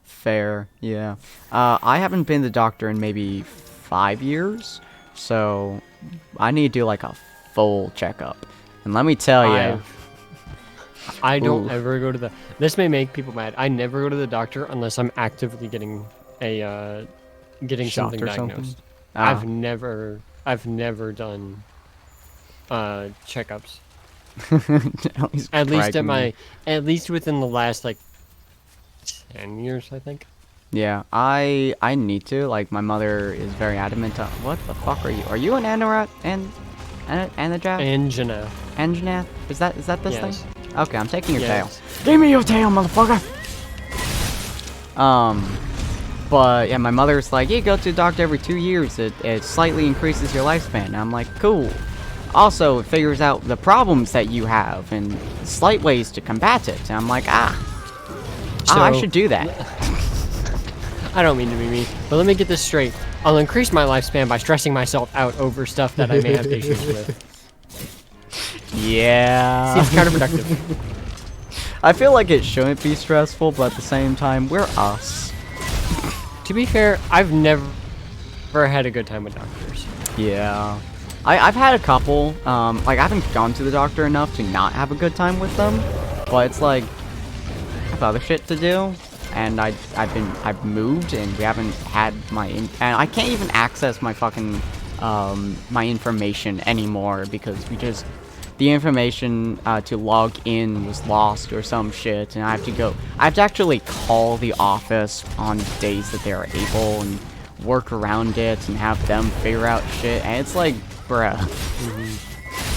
Fair, yeah. I haven't been to the doctor in maybe 5 years, so I need to do like a full checkup. And let me tell you, I don't ever go to the... This may make people mad. I never go to the doctor unless I'm actively getting a something diagnosed. Oh. I've never done checkups. At least within the last like 10 years, I think. Yeah, I need to. Like, my mother is very adamant. What the fuck are you? Are you an Anorat and Anginath? Anginath? Is that this thing? Okay, I'm taking your tail. Give me your tail, motherfucker! But yeah, my mother's like, you go to the doctor every 2 years. It slightly increases your lifespan. And I'm like, cool. Also, it figures out the problems that you have and slight ways to combat it. And I'm like, I should do that. I don't mean to be mean, but let me get this straight. I'll increase my lifespan by stressing myself out over stuff that I may have issues with. Yeah. Seems counterproductive. I feel like it shouldn't be stressful, but at the same time, we're us. To be fair, I've never had a good time with doctors. Yeah. I've had a couple. Like, I haven't gone to the doctor enough to not have a good time with them, but it's like, I of other shit to do, and I've moved, and we haven't had and I can't even access my fucking my information anymore because the information to log in was lost or some shit, and I have to actually call the office on days that they're able and work around it and have them figure out shit, and it's like, bruh.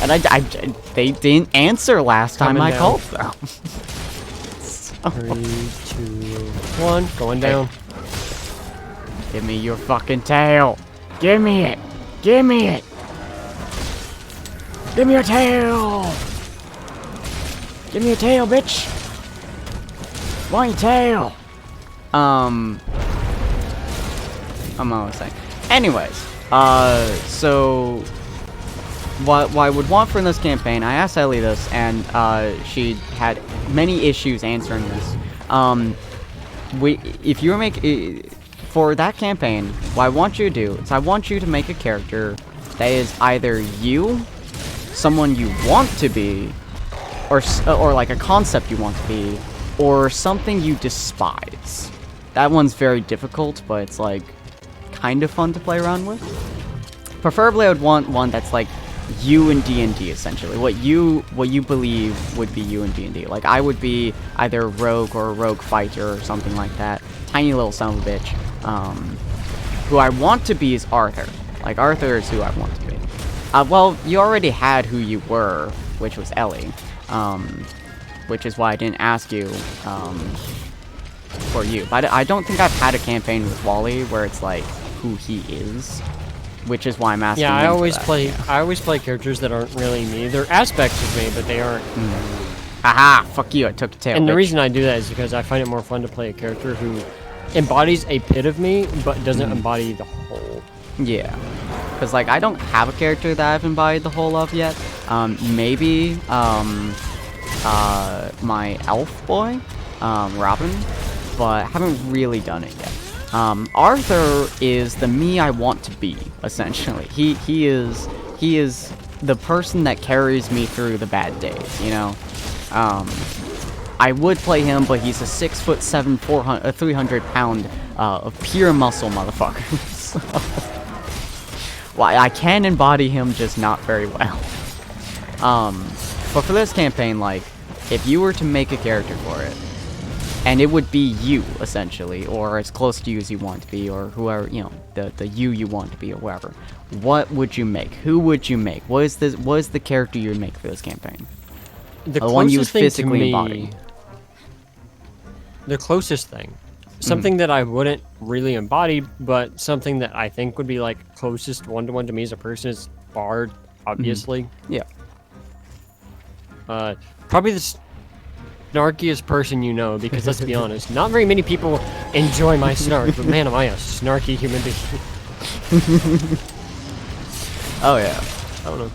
And they didn't answer last time I called them. So. 3, 2, 1, going down. Give me your fucking tail. Give me it. Give me it. Give me your tail. Give me your tail, bitch. Want your tail. I'm almost saying. Anyways, so what I would want from this campaign, I asked Ellie this, and she had many issues answering this. If you were for that campaign, what I want you to do is I want you to make a character that is either you, someone you want to be, or like a concept you want to be, or something you despise. That one's very difficult, but it's like kind of fun to play around with. Preferably, I would want one that's like you in D&D, essentially. What you believe would be you in D&D. Like, I would be either a rogue or a rogue fighter or something like that. Tiny little son of a bitch. Who I want to be is Arthur. Like, Arthur is who I want to be. Well, you already had who you were, which was Ellie. Which is why I didn't ask you, for you. But I don't think I've had a campaign with Wally where it's like who he is. Which is why I'm asking. Yeah, I always play characters that aren't really me. They're aspects of me, but they aren't. Aha! Fuck you! I took your tail. And bitch. the reason I do that is because I find it more fun to play a character who embodies a bit of me, but doesn't embody the whole. Yeah, because like I don't have a character that I've embodied the whole of yet. Maybe my elf boy, Robin, but I haven't really done it yet. Arthur is the me I want to be, essentially. He is the person that carries me through the bad days, you know? I would play him, but he's a 6'7", 300-pound, of pure muscle motherfucker. So, well, I can embody him, just not very well. But for this campaign, like, if you were to make a character for it, and it would be you, essentially, or as close to you as you want to be, or whoever, you know, the you want to be, or whatever. What would you make? Who would you make? What is the character you would make for this campaign? The one you would closest thing physically to me, embody. The closest thing. Something that I wouldn't really embody, but something that I think would be, like, closest one-to-one to me as a person is Bard, obviously. Yeah. Probably the snarkiest person you know, because let's be honest, not very many people enjoy my snark, but man, am I a snarky human being. Oh yeah. I don't know.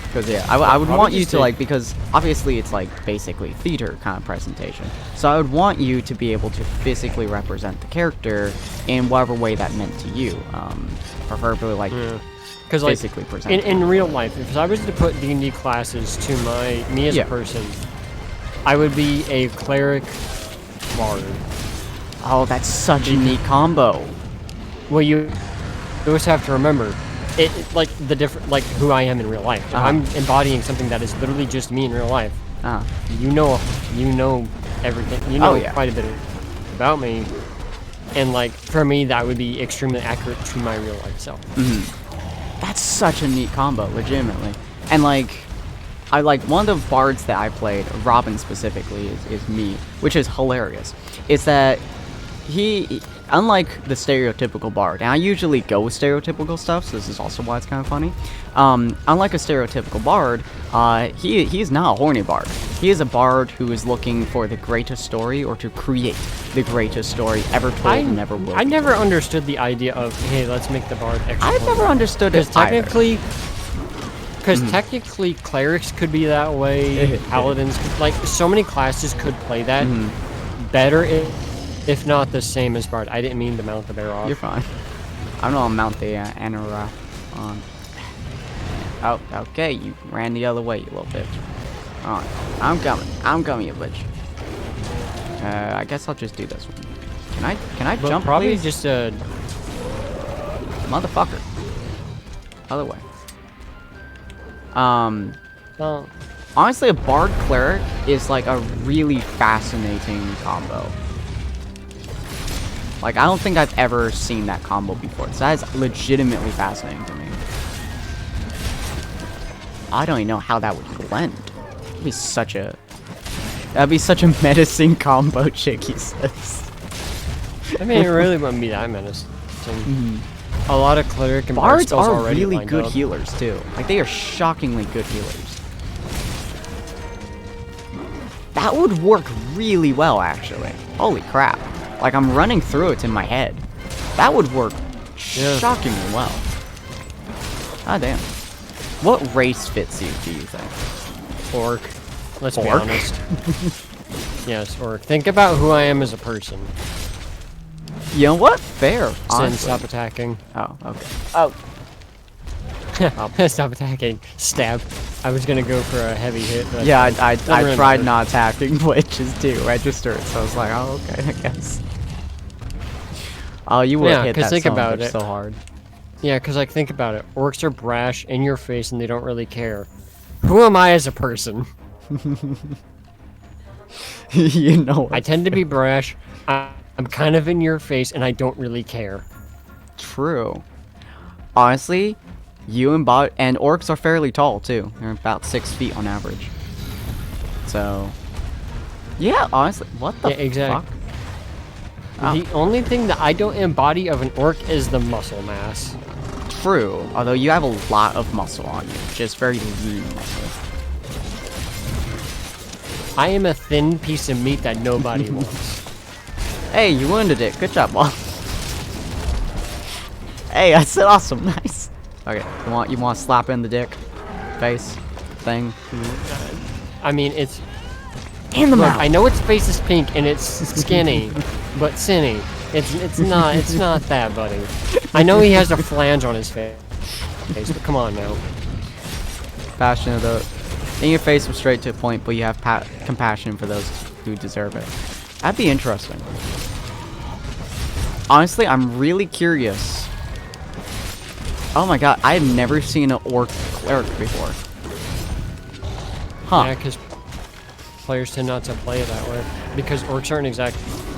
Because yeah, I would want you to like, because obviously it's like basically theater kind of presentation. So I would want you to be able to physically represent the character in whatever way that meant to you. Preferably like because like physically present. In real life, if I was to put D&D classes to me as a person, I would be a cleric bard. Oh, that's such a neat combo. Well, you always have to remember, like the different, like who I am in real life. If I'm embodying something that is literally just me in real life. You know everything. You know quite a bit about me, and like for me, that would be extremely accurate to my real life self. That's such a neat combo, legitimately. And like, I like one of the bards that I played, Robin specifically, is me, which is hilarious. Is that he, unlike the stereotypical bard, and I usually go with stereotypical stuff, so this is also why it's kind of funny. Unlike a stereotypical bard, he is not a horny bard. He is a bard who is looking for the greatest story, or to create the greatest story ever told and never will. I never understood the idea of, hey, let's make the bard extra. I've never understood it technically. Because technically, clerics could be that way, paladins, like, so many classes could play that better, if not the same as bard. I didn't mean to mount the bear off. You're fine. I'm gonna mount the Anorak on. Oh, okay, you ran the other way, you little bitch. Alright, I'm coming, you bitch. I guess I'll just do this one. Can I But jump, probably please? just Motherfucker. Other way. well, Honestly, a Bard Cleric is like a really fascinating combo. Like, I don't think I've ever seen that combo before. So that is legitimately fascinating to me. I don't even know how that would blend. That'd be such a menacing combo, chick, he says. I mean, it really wouldn't be that menacing. A lot of cleric and bard Bards spells are already really lined good up. healers, too. Like, they are shockingly good healers. That would work really well, actually. Holy crap. Like, I'm running through it in my head. That would work shockingly well. Ah, damn. What race fits you, do you think? Orc. Let's be Orc? honest. Yes, orc. Think about who I am as a person. You know what? Fair. Sin, Honestly. stop attacking. Oh, okay. Oh. Stop attacking. Stab. I was gonna go for a heavy hit. But Yeah, I Never tried mind. not attacking, but it just didn't register. So I was like, oh, okay, I guess. Oh, you would Yeah, hit 'cause that think son of a about bitch it. so hard. Yeah, because like think about it. Orcs are brash in your face and they don't really care. Who am I as a person? You know I what? tend to be brash. I'm kind of in your face and I don't really care. True. Honestly, you and orcs are fairly tall too. They're about 6 feet on average. So, yeah. Honestly, what the Yeah, exactly. fuck? Oh. The only thing that I don't embody of an orc is the muscle mass. True. Although you have a lot of muscle on you, just very lean muscle. I am a thin piece of meat that nobody wants. Hey, you wounded it. Good job, Bob. Hey, I said awesome. Nice. Okay, you want to slap in the dick, face, thing? I mean, it's In the look. mouth. I know its face is pink and it's skinny, but Cinny, it's not that, buddy. I know he has a flange on his face, but come on now. Passionate though. In your face was straight to the point, but you have compassion for those who deserve it. That'd be interesting. Honestly, I'm really curious. Oh my god, I have never seen an orc cleric before. Huh. Yeah, because players tend not to play it that way because orcs aren't exact.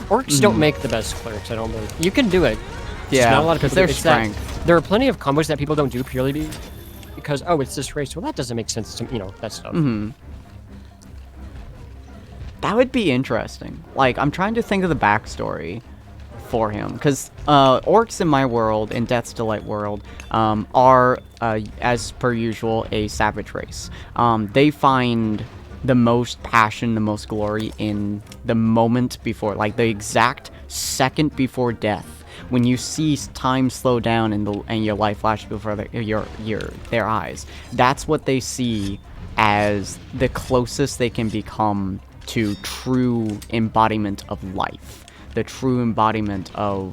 Orcs don't make the best clerics. I don't believe. You can do it. Just Yeah, not a lot of because people they're do. It's that strength. there are plenty of combos that people don't do purely because oh, it's this race. Well, that doesn't make sense to that stuff. That would be interesting. Like, I'm trying to think of the backstory for him, because orcs in my world, in Death's Delight world, are, as per usual, a savage race. They find the most passion, the most glory in the moment before, like the exact second before death, when you see time slow down and your life flash before their eyes. That's what they see as the closest they can become to true embodiment of life, the true embodiment of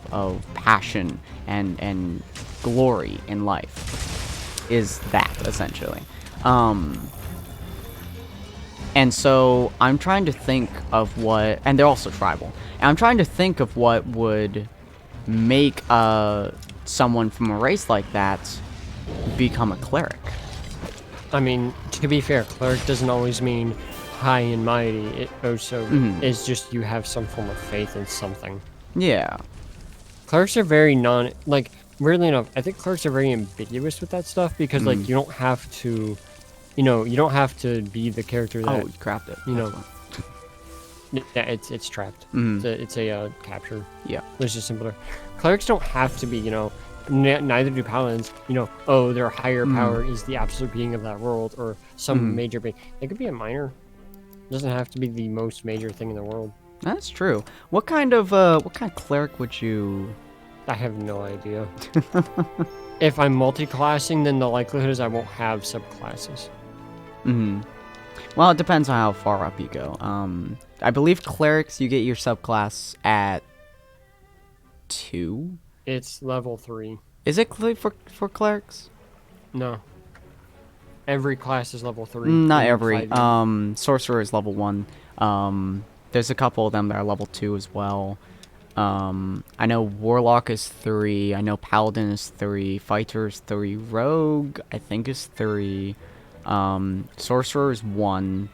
passion and glory in life is that, essentially. And so I'm trying to think of what, and they're also tribal, and I'm trying to think of what would make someone from a race like that become a cleric. I mean, to be fair, cleric doesn't always mean high and mighty. It also is just you have some form of faith in something. Yeah. Clerics are very weirdly enough, I think clerics are very ambiguous with that stuff because like you don't have to, you don't have to be the character that Oh, you crapped it. you know. That's Yeah, it's trapped. It's a capture. Yeah. It's just simpler. Clerics don't have to be, neither do paladins. Oh, their higher power is the absolute being of that world or some major being. It could be a minor. It doesn't have to be the most major thing in the world. That's true. What kind of cleric would you? I have no idea. If I'm multi-classing, then the likelihood is I won't have subclasses. Well, it depends on how far up you go. I believe clerics, you get your subclass at 2. It's level 3. Is it for clerics? No. Every class is level 3. Not in every. 5e. Sorcerer is level 1. there's a couple of them that are level 2 as well. I know Warlock is 3. I know Paladin is 3. Fighter is 3. Rogue, I think, is 3. Sorcerer is 1.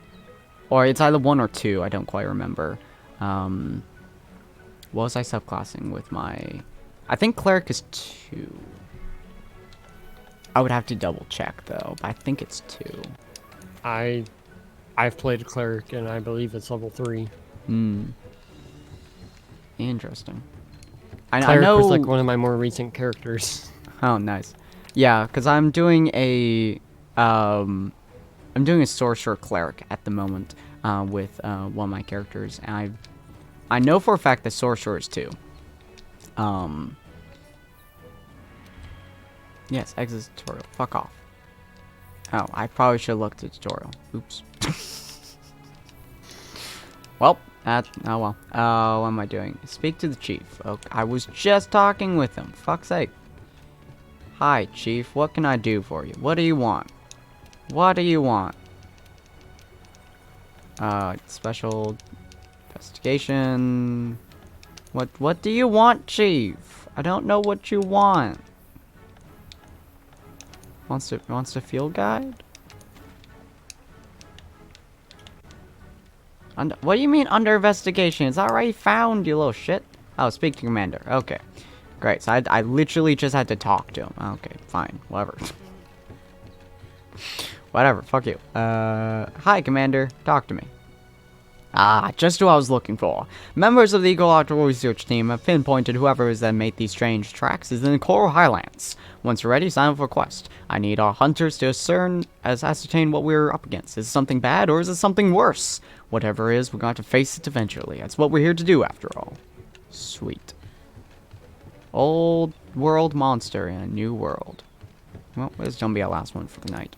Or it's either 1 or 2. I don't quite remember. What was I subclassing with my... I think Cleric is 2. I would have to double check, though. But I think it's 2. I've played Cleric, and I believe it's level 3. Interesting. Cleric I know... was like one of my more recent characters. Oh, nice. Yeah, because I'm doing a Sorcerer Cleric at the moment with one of my characters, and I know for a fact that Sorcerer is 2. Yes, exit tutorial. Fuck off. Oh, I probably should have looked at the tutorial. Oops. Well, oh well. What am I doing? Speak to the chief. Oh, I was just talking with him. Fuck's sake. Hi, chief. What can I do for you? What do you want? What do you want? Special investigation. What do you want, chief? I don't know what you want. Wants to field guide? What do you mean under investigation? It's already found, you little shit. Oh, speak to commander. Okay. Great. So I literally just had to talk to him. Okay, fine. Whatever. Whatever. Fuck you. Hi, commander. Talk to me. Ah, just who I was looking for. Members of the ecological research team have pinpointed whoever has then made these strange tracks is in the Coral Highlands. Once you're ready, sign up for a quest. I need our hunters to ascertain what we're up against. Is it something bad or is it something worse? Whatever it is, we're going to have to face it eventually. That's what we're here to do, after all. Sweet. Old world monster in a new world. Well, this is gonna be our last one for the night.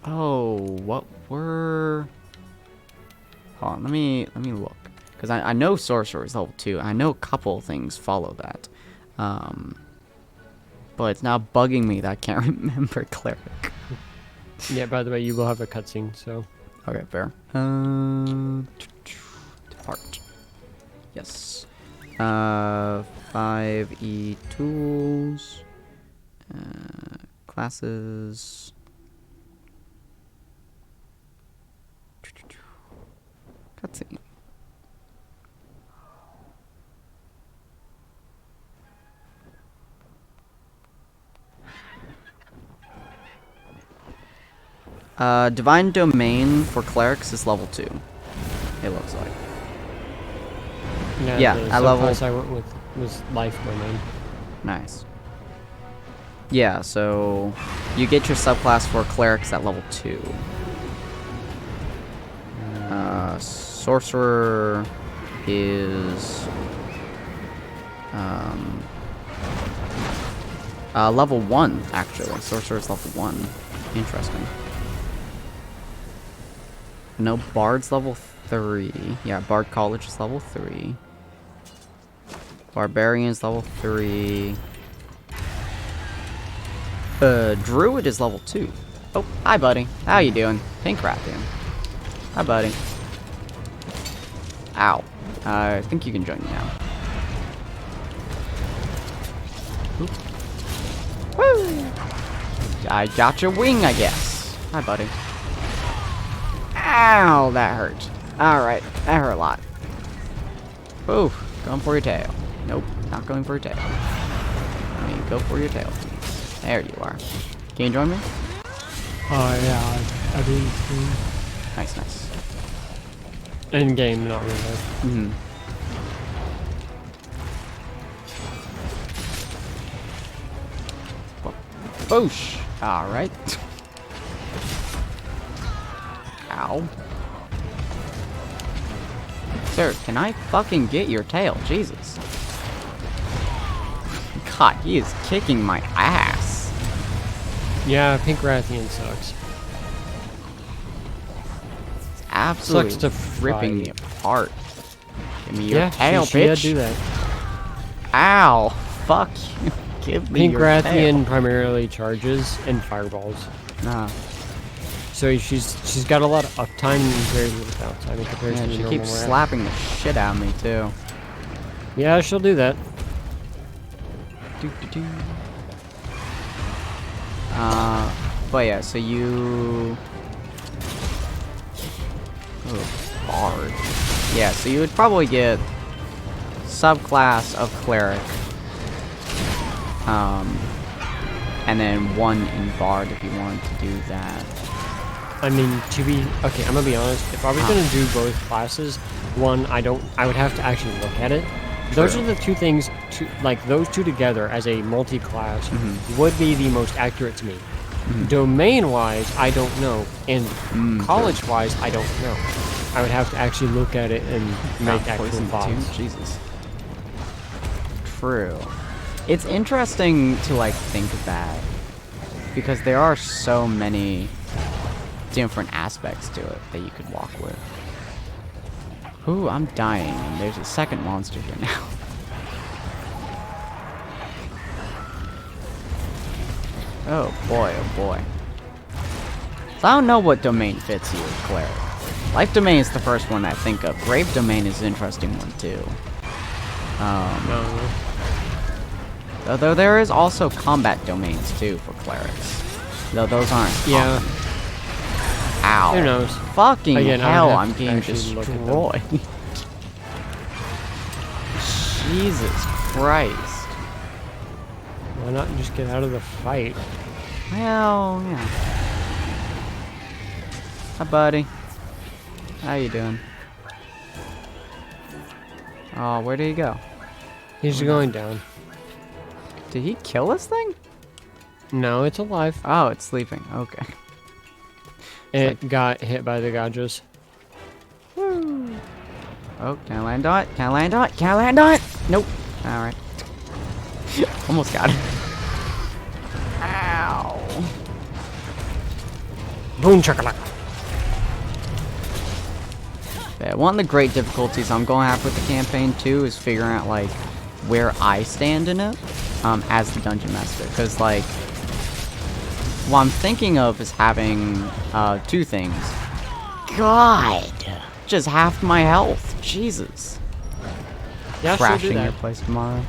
Oh, what were... Hold on, let me look. Because I know Sorcerer is level 2. I know a couple things follow that. But it's now bugging me that I can't remember Cleric. Yeah, by the way, you will have a cutscene, so... Okay, fair. Depart. Yes. 5E tools. Classes. Cutscene. Divine Domain for clerics is level 2. It looks like. Yeah, the at level... subclass I went with was Life Domain. Nice. Yeah, so you get your subclass for clerics at level 2. Sorcerer is level 1, actually. Sorcerer is level 1. Interesting. No, Bard's level 3. Yeah, Bard College is level 3. Barbarian's level 3. Druid is level 2. Oh, hi, buddy. How you doing? Pink Rathian. Hi, buddy. Ow. I think you can join me now. Oop. Woo! I got your wing, I guess. Hi, buddy. Ow, that hurt. Alright, that hurt a lot. Ooh, going for your tail. Nope, not going for your tail. I mean, go for your tail, please. There you are. Can you join me? Yeah, I mean... Nice, nice. In game, not really. Mm-hmm. Boosh! Alright. Ow. Sir, can I fucking get your tail? Jesus. God, he is kicking my ass. Yeah, Pink Rathian sucks. It's absolutely Sucks to ripping me apart. Give me your Yeah, tail, she bitch. do that. Ow. Fuck you. Give me Pink your Rathian tail. primarily charges and fireballs. Nah. So she's got a lot of uptime and very little downtime in comparison Yeah, to she normal keeps rat. slapping the shit out of me too. Yeah, she'll do that. Doo-doo-doo. But yeah, so you... Oh, bard. Yeah, so you would probably get subclass of cleric. And then one in bard if you wanted to do that. I mean, okay, I'm gonna be honest. If I was gonna do both classes, I would have to actually look at it. Those are the two things, like those two together as a multi-class would be the most accurate to me. Domain-wise, I don't know, and college-wise, I don't know. I would have to actually look at it and make actual thoughts. Jesus. True. It's interesting to like think of that because there are so many different aspects to it that you could walk with. Ooh, I'm dying, and there's a second monster here now. Oh boy, oh boy. So I don't know what domain fits you, Claire. Life domain is the first one I think of. Grave domain is an interesting one too. Although there is also combat domains too for clerics. Though those aren't common. Ow. Who knows? Fucking Again, hell, I'm getting destroyed. Jesus Christ. Why not just get out of the fight? Well, yeah. Hi, buddy. How you doing? Oh, where did he go? He's going down. Did he kill this thing? No, it's alive. Oh, it's sleeping. Okay. It got hit by the gajos. Woo. Oh, can I land on it? Can I land on it? Can I land on it? Nope. Alright. Almost got it. Ow. Boom chakalaka. Yeah, one of the great difficulties I'm going to have with the campaign too is figuring out like where I stand in it as the dungeon master, because like what I'm thinking of is having two things. God, just half my health. Jesus. Yeah, Crashing your place tomorrow.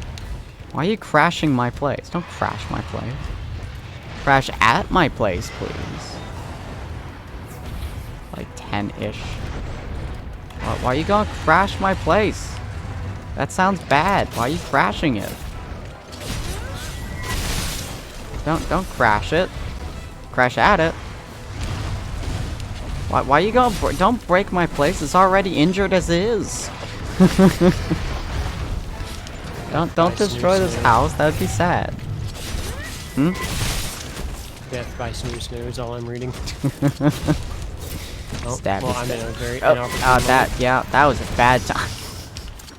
Why are you crashing my place? Don't crash my place. Crash at my place, please. Like 10-ish. Why are you gonna crash my place? That sounds bad. Why are you crashing it? Don't crash it. Crash at it. Why are you gonna don't break my place? It's already injured as is. don't destroy this house. That would be sad. Hmm? Death by snoo is all I'm reading. Oh, Stab well, is I'm in dead. a very inopportune moment. that was a bad time.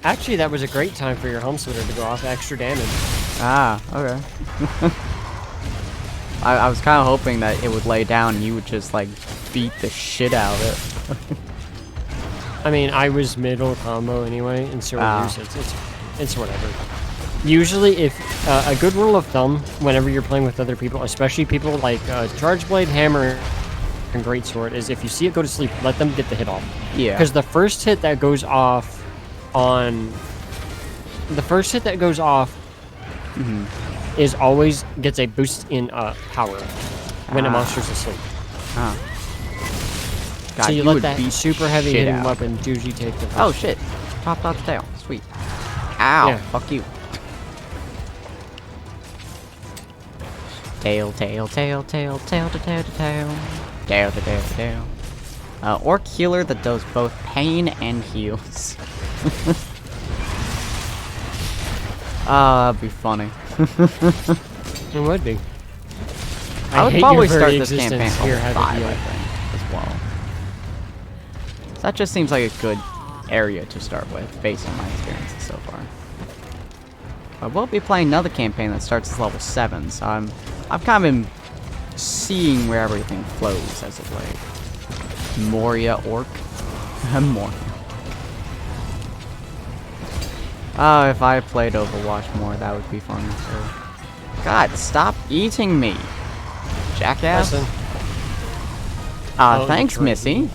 Actually, that was a great time for your home splitter to go off extra damage. Ah, okay. I was kind of hoping that it would lay down and you would just like beat the shit out of it. I mean, I was middle combo anyway, and so it's whatever. Usually, if a good rule of thumb, whenever you're playing with other people, especially people like Charge Blade, Hammer, and Greatsword, is if you see it go to sleep, let them get the hit off. Yeah. Because the first hit that goes off is always gets a boost in power when a monster's asleep. God, So you let that super heavy shit hitting out. weapon usually take the Oh shit! Popped out the tail. Sweet. Ow! Yeah. Fuck you. Tail, tail, tail, tail, tail to tail to tail. Tail to tail to tail. Orc healer that does both pain and heals. That'd be funny. It would be. I would hate probably your start very this campaign existence here, level 5, having I you. think, as well. So that just seems like a good area to start with, based on my experiences so far. I will be playing another campaign that starts as level 7, so I've kind of been seeing where everything flows as of late. Moria Orc. Moria. Oh, if I played Overwatch more, that would be fun. So. God, stop eating me, jackass. Listen. Oh, Thanks, Detroit. Missy.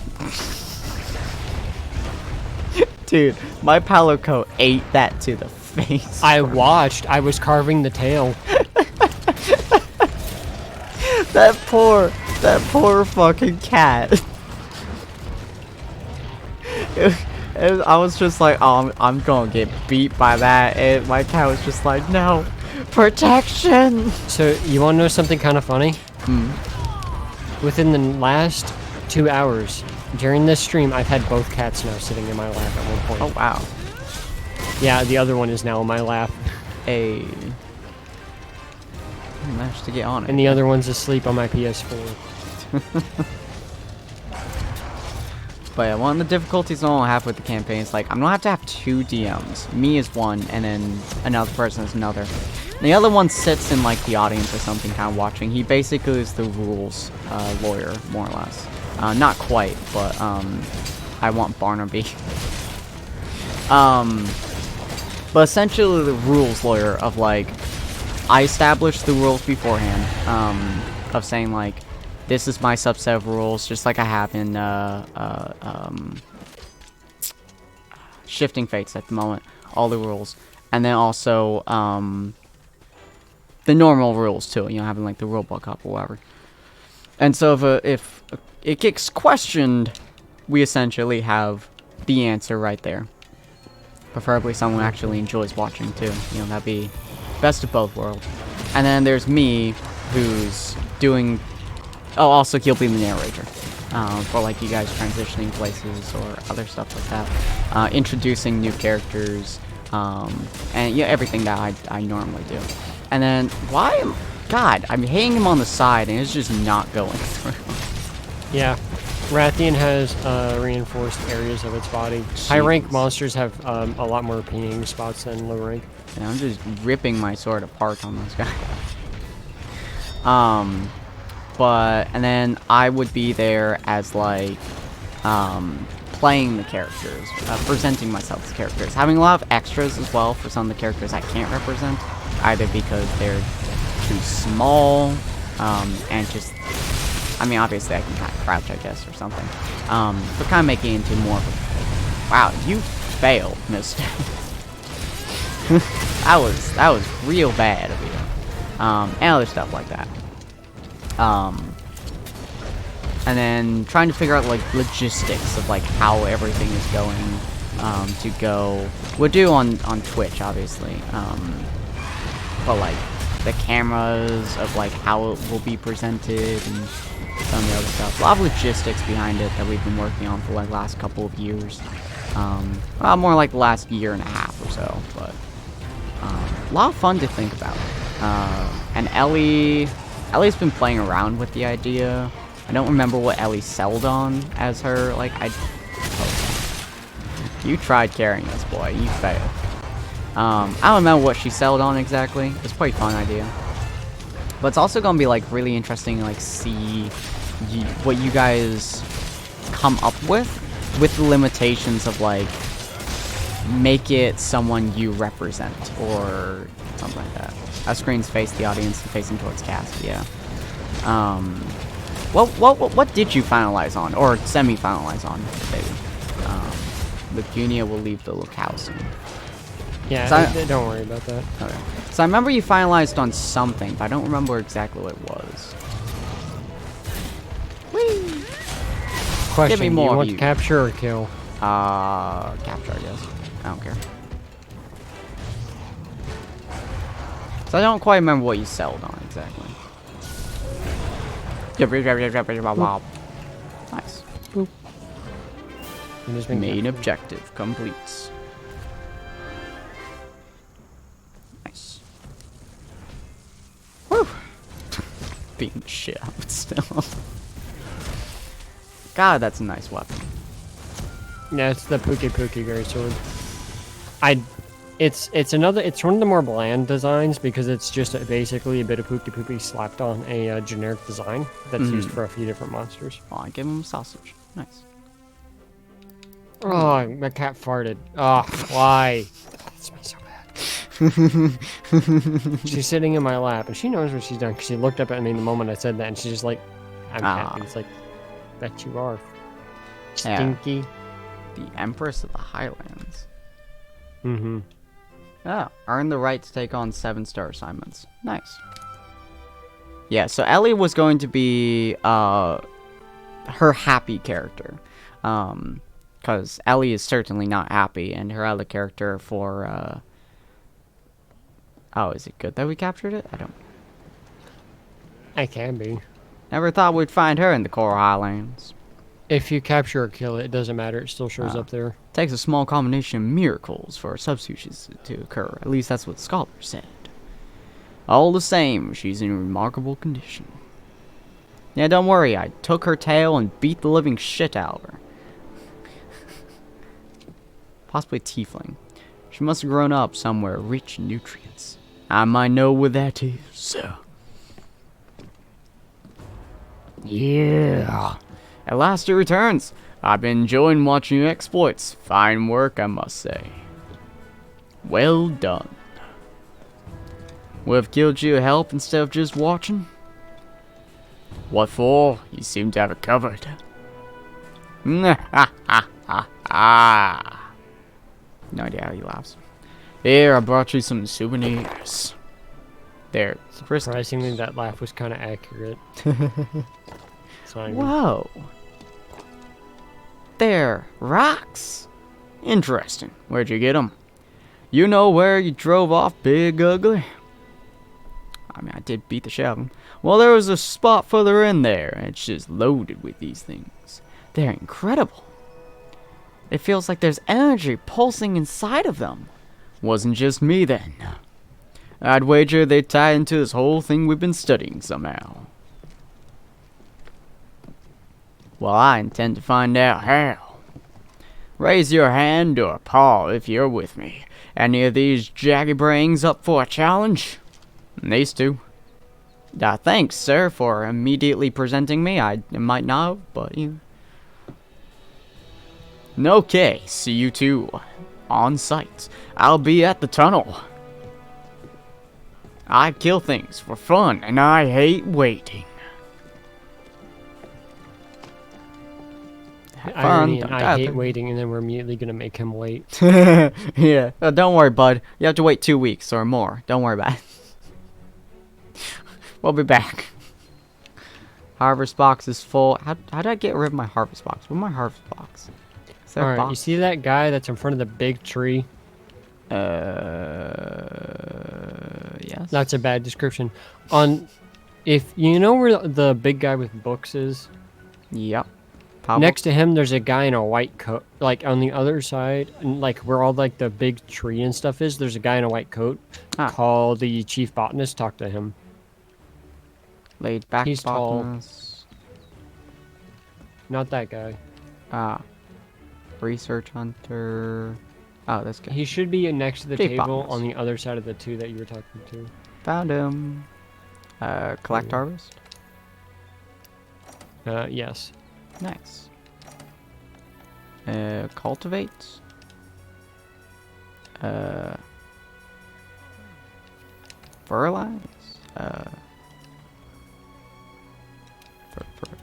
Dude, my palo coat ate that to the face. I watched. I was carving the tail. That poor fucking cat. I was just like, oh, I'm gonna get beat by that. And my cat was just like, no, protection. So, you want to know something kind of funny? Hmm. Within the last 2 hours, during this stream, I've had both cats now sitting in my lap at one point. Oh, wow. Yeah, the other one is now in my lap. Hey. I managed to get on it. And the other one's asleep on my PS4. But yeah, one of the difficulties I have with the campaign is like I'm gonna have to have 2 DMs. Me is one, and then another person is another. And the other one sits in like the audience or something, kind of watching. He basically is the rules lawyer, more or less. Not quite, but I want Barnaby. But essentially the rules lawyer of like I established the rules beforehand. Of saying like, this is my subset of rules, just like I have in Shifting Fates at the moment. All the rules, and then also the normal rules too. You know, having like the rule book up or whatever. And so if it gets questioned, we essentially have the answer right there. Preferably someone who actually enjoys watching too. You know, that'd be best of both worlds. And then there's me, who's doing. Oh, also he'll be the narrator for like you guys transitioning places or other stuff like that. Introducing new characters, and yeah, everything that I normally do. And then God, I'm hitting him on the side and it's just not going through. Yeah. Rathian has reinforced areas of its body. High rank monsters have a lot more pinging spots than low rank. Yeah, I'm just ripping my sword apart on this guy. And then I would be there as like playing the characters, presenting myself as characters, having a lot of extras as well for some of the characters I can't represent, either because they're too small, and just, I mean, obviously I can kind of crouch, I guess, or something, but kind of making it into more of a, wow, you failed, mister. that was real bad of you, and other stuff like that. And then trying to figure out like logistics of like how everything is going to go. We'll do on Twitch, obviously, but like the cameras of like how it will be presented and some of the other stuff. A lot of logistics behind it that we've been working on for like the last couple of years. Well, more like the last year and a half or so, but a lot of fun to think about. And Ellie's been playing around with the idea. I don't remember what Ellie settled on as her, like, oh. You tried carrying this boy, you failed. I don't remember what she settled on exactly. It's a pretty fun idea. But it's also gonna be, like, really interesting, like, see what you guys come up with the limitations of, like, make it someone you represent, or something like that. Our screens face the audience and facing towards cast, yeah. What did you finalize on, or semi-finalize on, baby? Lagunia will leave the locale soon. Yeah, So don't worry about that. Okay. So I remember you finalized on something, but I don't remember exactly what it was. Whee! Question, Give me more do you of want you. to capture or kill? Capture, I guess. I don't care. So I don't quite remember what you settled on exactly. Nice. Boop. Main objective complete. Nice. Woo! Beating the shit out of it still. God, that's a nice weapon. Yeah, it's the Pookie greatsword. It's one of the more bland designs because it's just basically a bit of Pookie slapped on a generic design that's used for a few different monsters. Oh, I gave him a sausage. Nice. Oh, my cat farted. Oh, why? That smells so bad. She's sitting in my lap and she knows what she's done because she looked up at me the moment I said that and she's just like, I'm happy. It's like, Bet you are. Yeah. Stinky. The Empress of the Highlands. Mm-hmm. Oh, earn the right to take on 7-star assignments. Nice. Yeah, so Ellie was going to be her happy character. Because Ellie is certainly not happy, and her other character for oh, is it good that we captured it? I don't. I can be. Never thought we'd find her in the Coral Highlands. If you capture or kill it, it doesn't matter. It still shows up there. Takes a small combination of miracles for substitutions to occur. At least that's what scholars said. All the same, she's in remarkable condition. Yeah, don't worry. I took her tail and beat the living shit out of her. Possibly a tiefling. She must have grown up somewhere rich in nutrients. I might know where that is. Yeah. At last it returns. I've been enjoying watching your exploits. Fine work, I must say. Well done. Would have killed you to help instead of just watching? What for? You seem to have it covered. No idea how he laughs. Here, I brought you some souvenirs. There. Surprisingly, that laugh was kind of accurate. Whoa. They're rocks. Interesting. Where'd you get them? You know where you drove off, Big Ugly? I mean, I did beat the shit out of them. Well, there was a spot further in there, and it's just loaded with these things. They're incredible. It feels like there's energy pulsing inside of them. Wasn't just me then. I'd wager they tie into this whole thing we've been studying somehow. Well, I intend to find out how. Raise your hand or paw if you're with me. Any of these jaggy brains up for a challenge? These two. Thanks, sir, for immediately presenting me. I might not have, but you... Okay, see you two on site. I'll be at the tunnel. I kill things for fun, and I hate waiting. Irony, and I hate waiting, and then we're immediately going to make him wait. Yeah. Don't worry, bud. You have to wait 2 weeks or more. Don't worry about it. We'll be back. Harvest box is full. How did I get rid of my harvest box? Where's my harvest box? Is there a Alright, box? you see that guy that's in front of the big tree? Yes. That's a bad description. If you know where the big guy with books is? Yep. Probably. Next to him, there's a guy in a white coat. Like, on the other side, and like, where all, like, the big tree and stuff is, there's a guy in a white coat called the chief botanist. Talk to him. Laid back He's botanist. Not that guy. Research hunter. Oh, this guy. He should be next to the Chief table botanist. on the other side of the two that you were talking to. Found him. Collect harvest. Yes. Nice. Cultivate. Fertilize.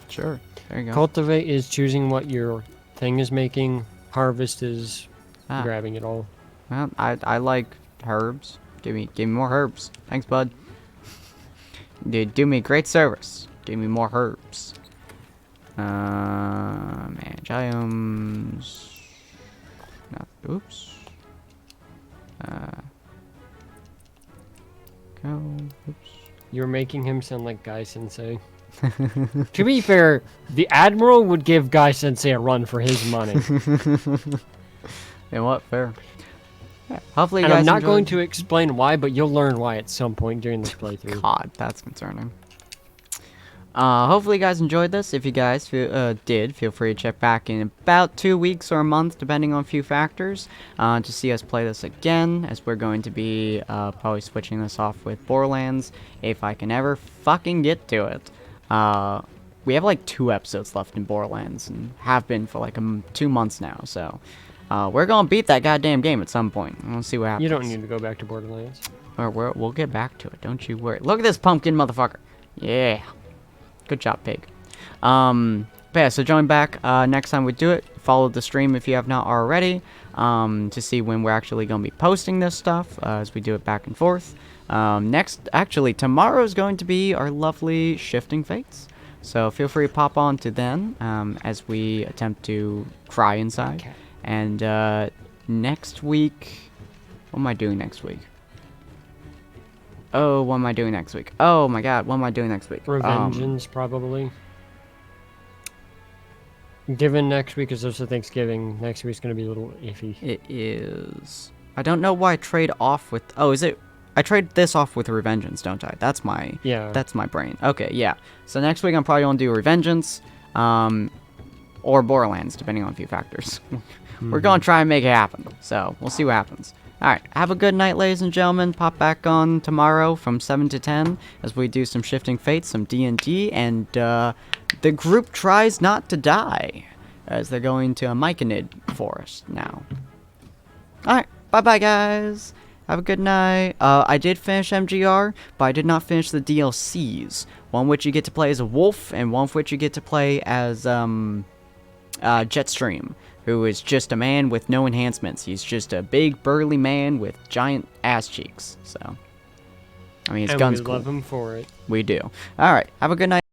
Sure. There you go. Cultivate is choosing what your thing is making. Harvest is grabbing it all. Well, I like herbs. Give me more herbs. Thanks, bud. Dude, do me a great service. Give me more herbs. Manage items. Oops. Go. Oops. You're making him sound like Guy Sensei. To be fair, the Admiral would give Guy Sensei a run for his money. You know what? Fair. Yeah, hopefully you And guys I'm not enjoyed. going to explain why, but you'll learn why at some point during this playthrough. God, that's concerning. Hopefully you guys enjoyed this. If you guys did, feel free to check back in about 2 weeks or a month, depending on a few factors, to see us play this again, as we're going to be probably switching this off with Borderlands, if I can ever fucking get to it. We have like 2 episodes left in Borderlands, and have been for like 2 months now, so we're gonna beat that goddamn game at some point. We'll see what happens. You don't need to go back to Borderlands. Or we'll get back to it, don't you worry. Look at this pumpkin motherfucker. Yeah. Good job, pig. But yeah, so join back next time we do it. Follow the stream if you have not already, to see when we're actually going to be posting this stuff, as we do it back and forth. Actually, tomorrow is going to be our lovely Shifting Fates. So feel free to pop on to then, as we attempt to cry inside. Okay. And next week, what am I doing next week? Oh, what am I doing next week? Oh my god, what am I doing next week? Revengeance, probably. Given next week is also Thanksgiving, next week's gonna be a little iffy. It is. I don't know why I trade off with. Oh, is it? I trade this off with Revengeance, don't I? That's my. Yeah. That's my brain. Okay, yeah. So next week I'm probably gonna do Revengeance, or Borderlands, depending on a few factors. We're gonna try and make it happen. So we'll see what happens. All right. Have a good night, ladies and gentlemen. Pop back on tomorrow from 7 to 10 as we do some Shifting Fates, some D&D, and the group tries not to die as they're going to a Myconid forest now. Alright, bye-bye, guys. Have a good night. I did finish MGR, but I did not finish the DLCs. One which you get to play as a wolf, and one which you get to play as Jetstream, who is just a man with no enhancements. He's just a big, burly man with giant ass cheeks. So, I mean, his gun's cool. We love him for it. We do. Alright, have a good night.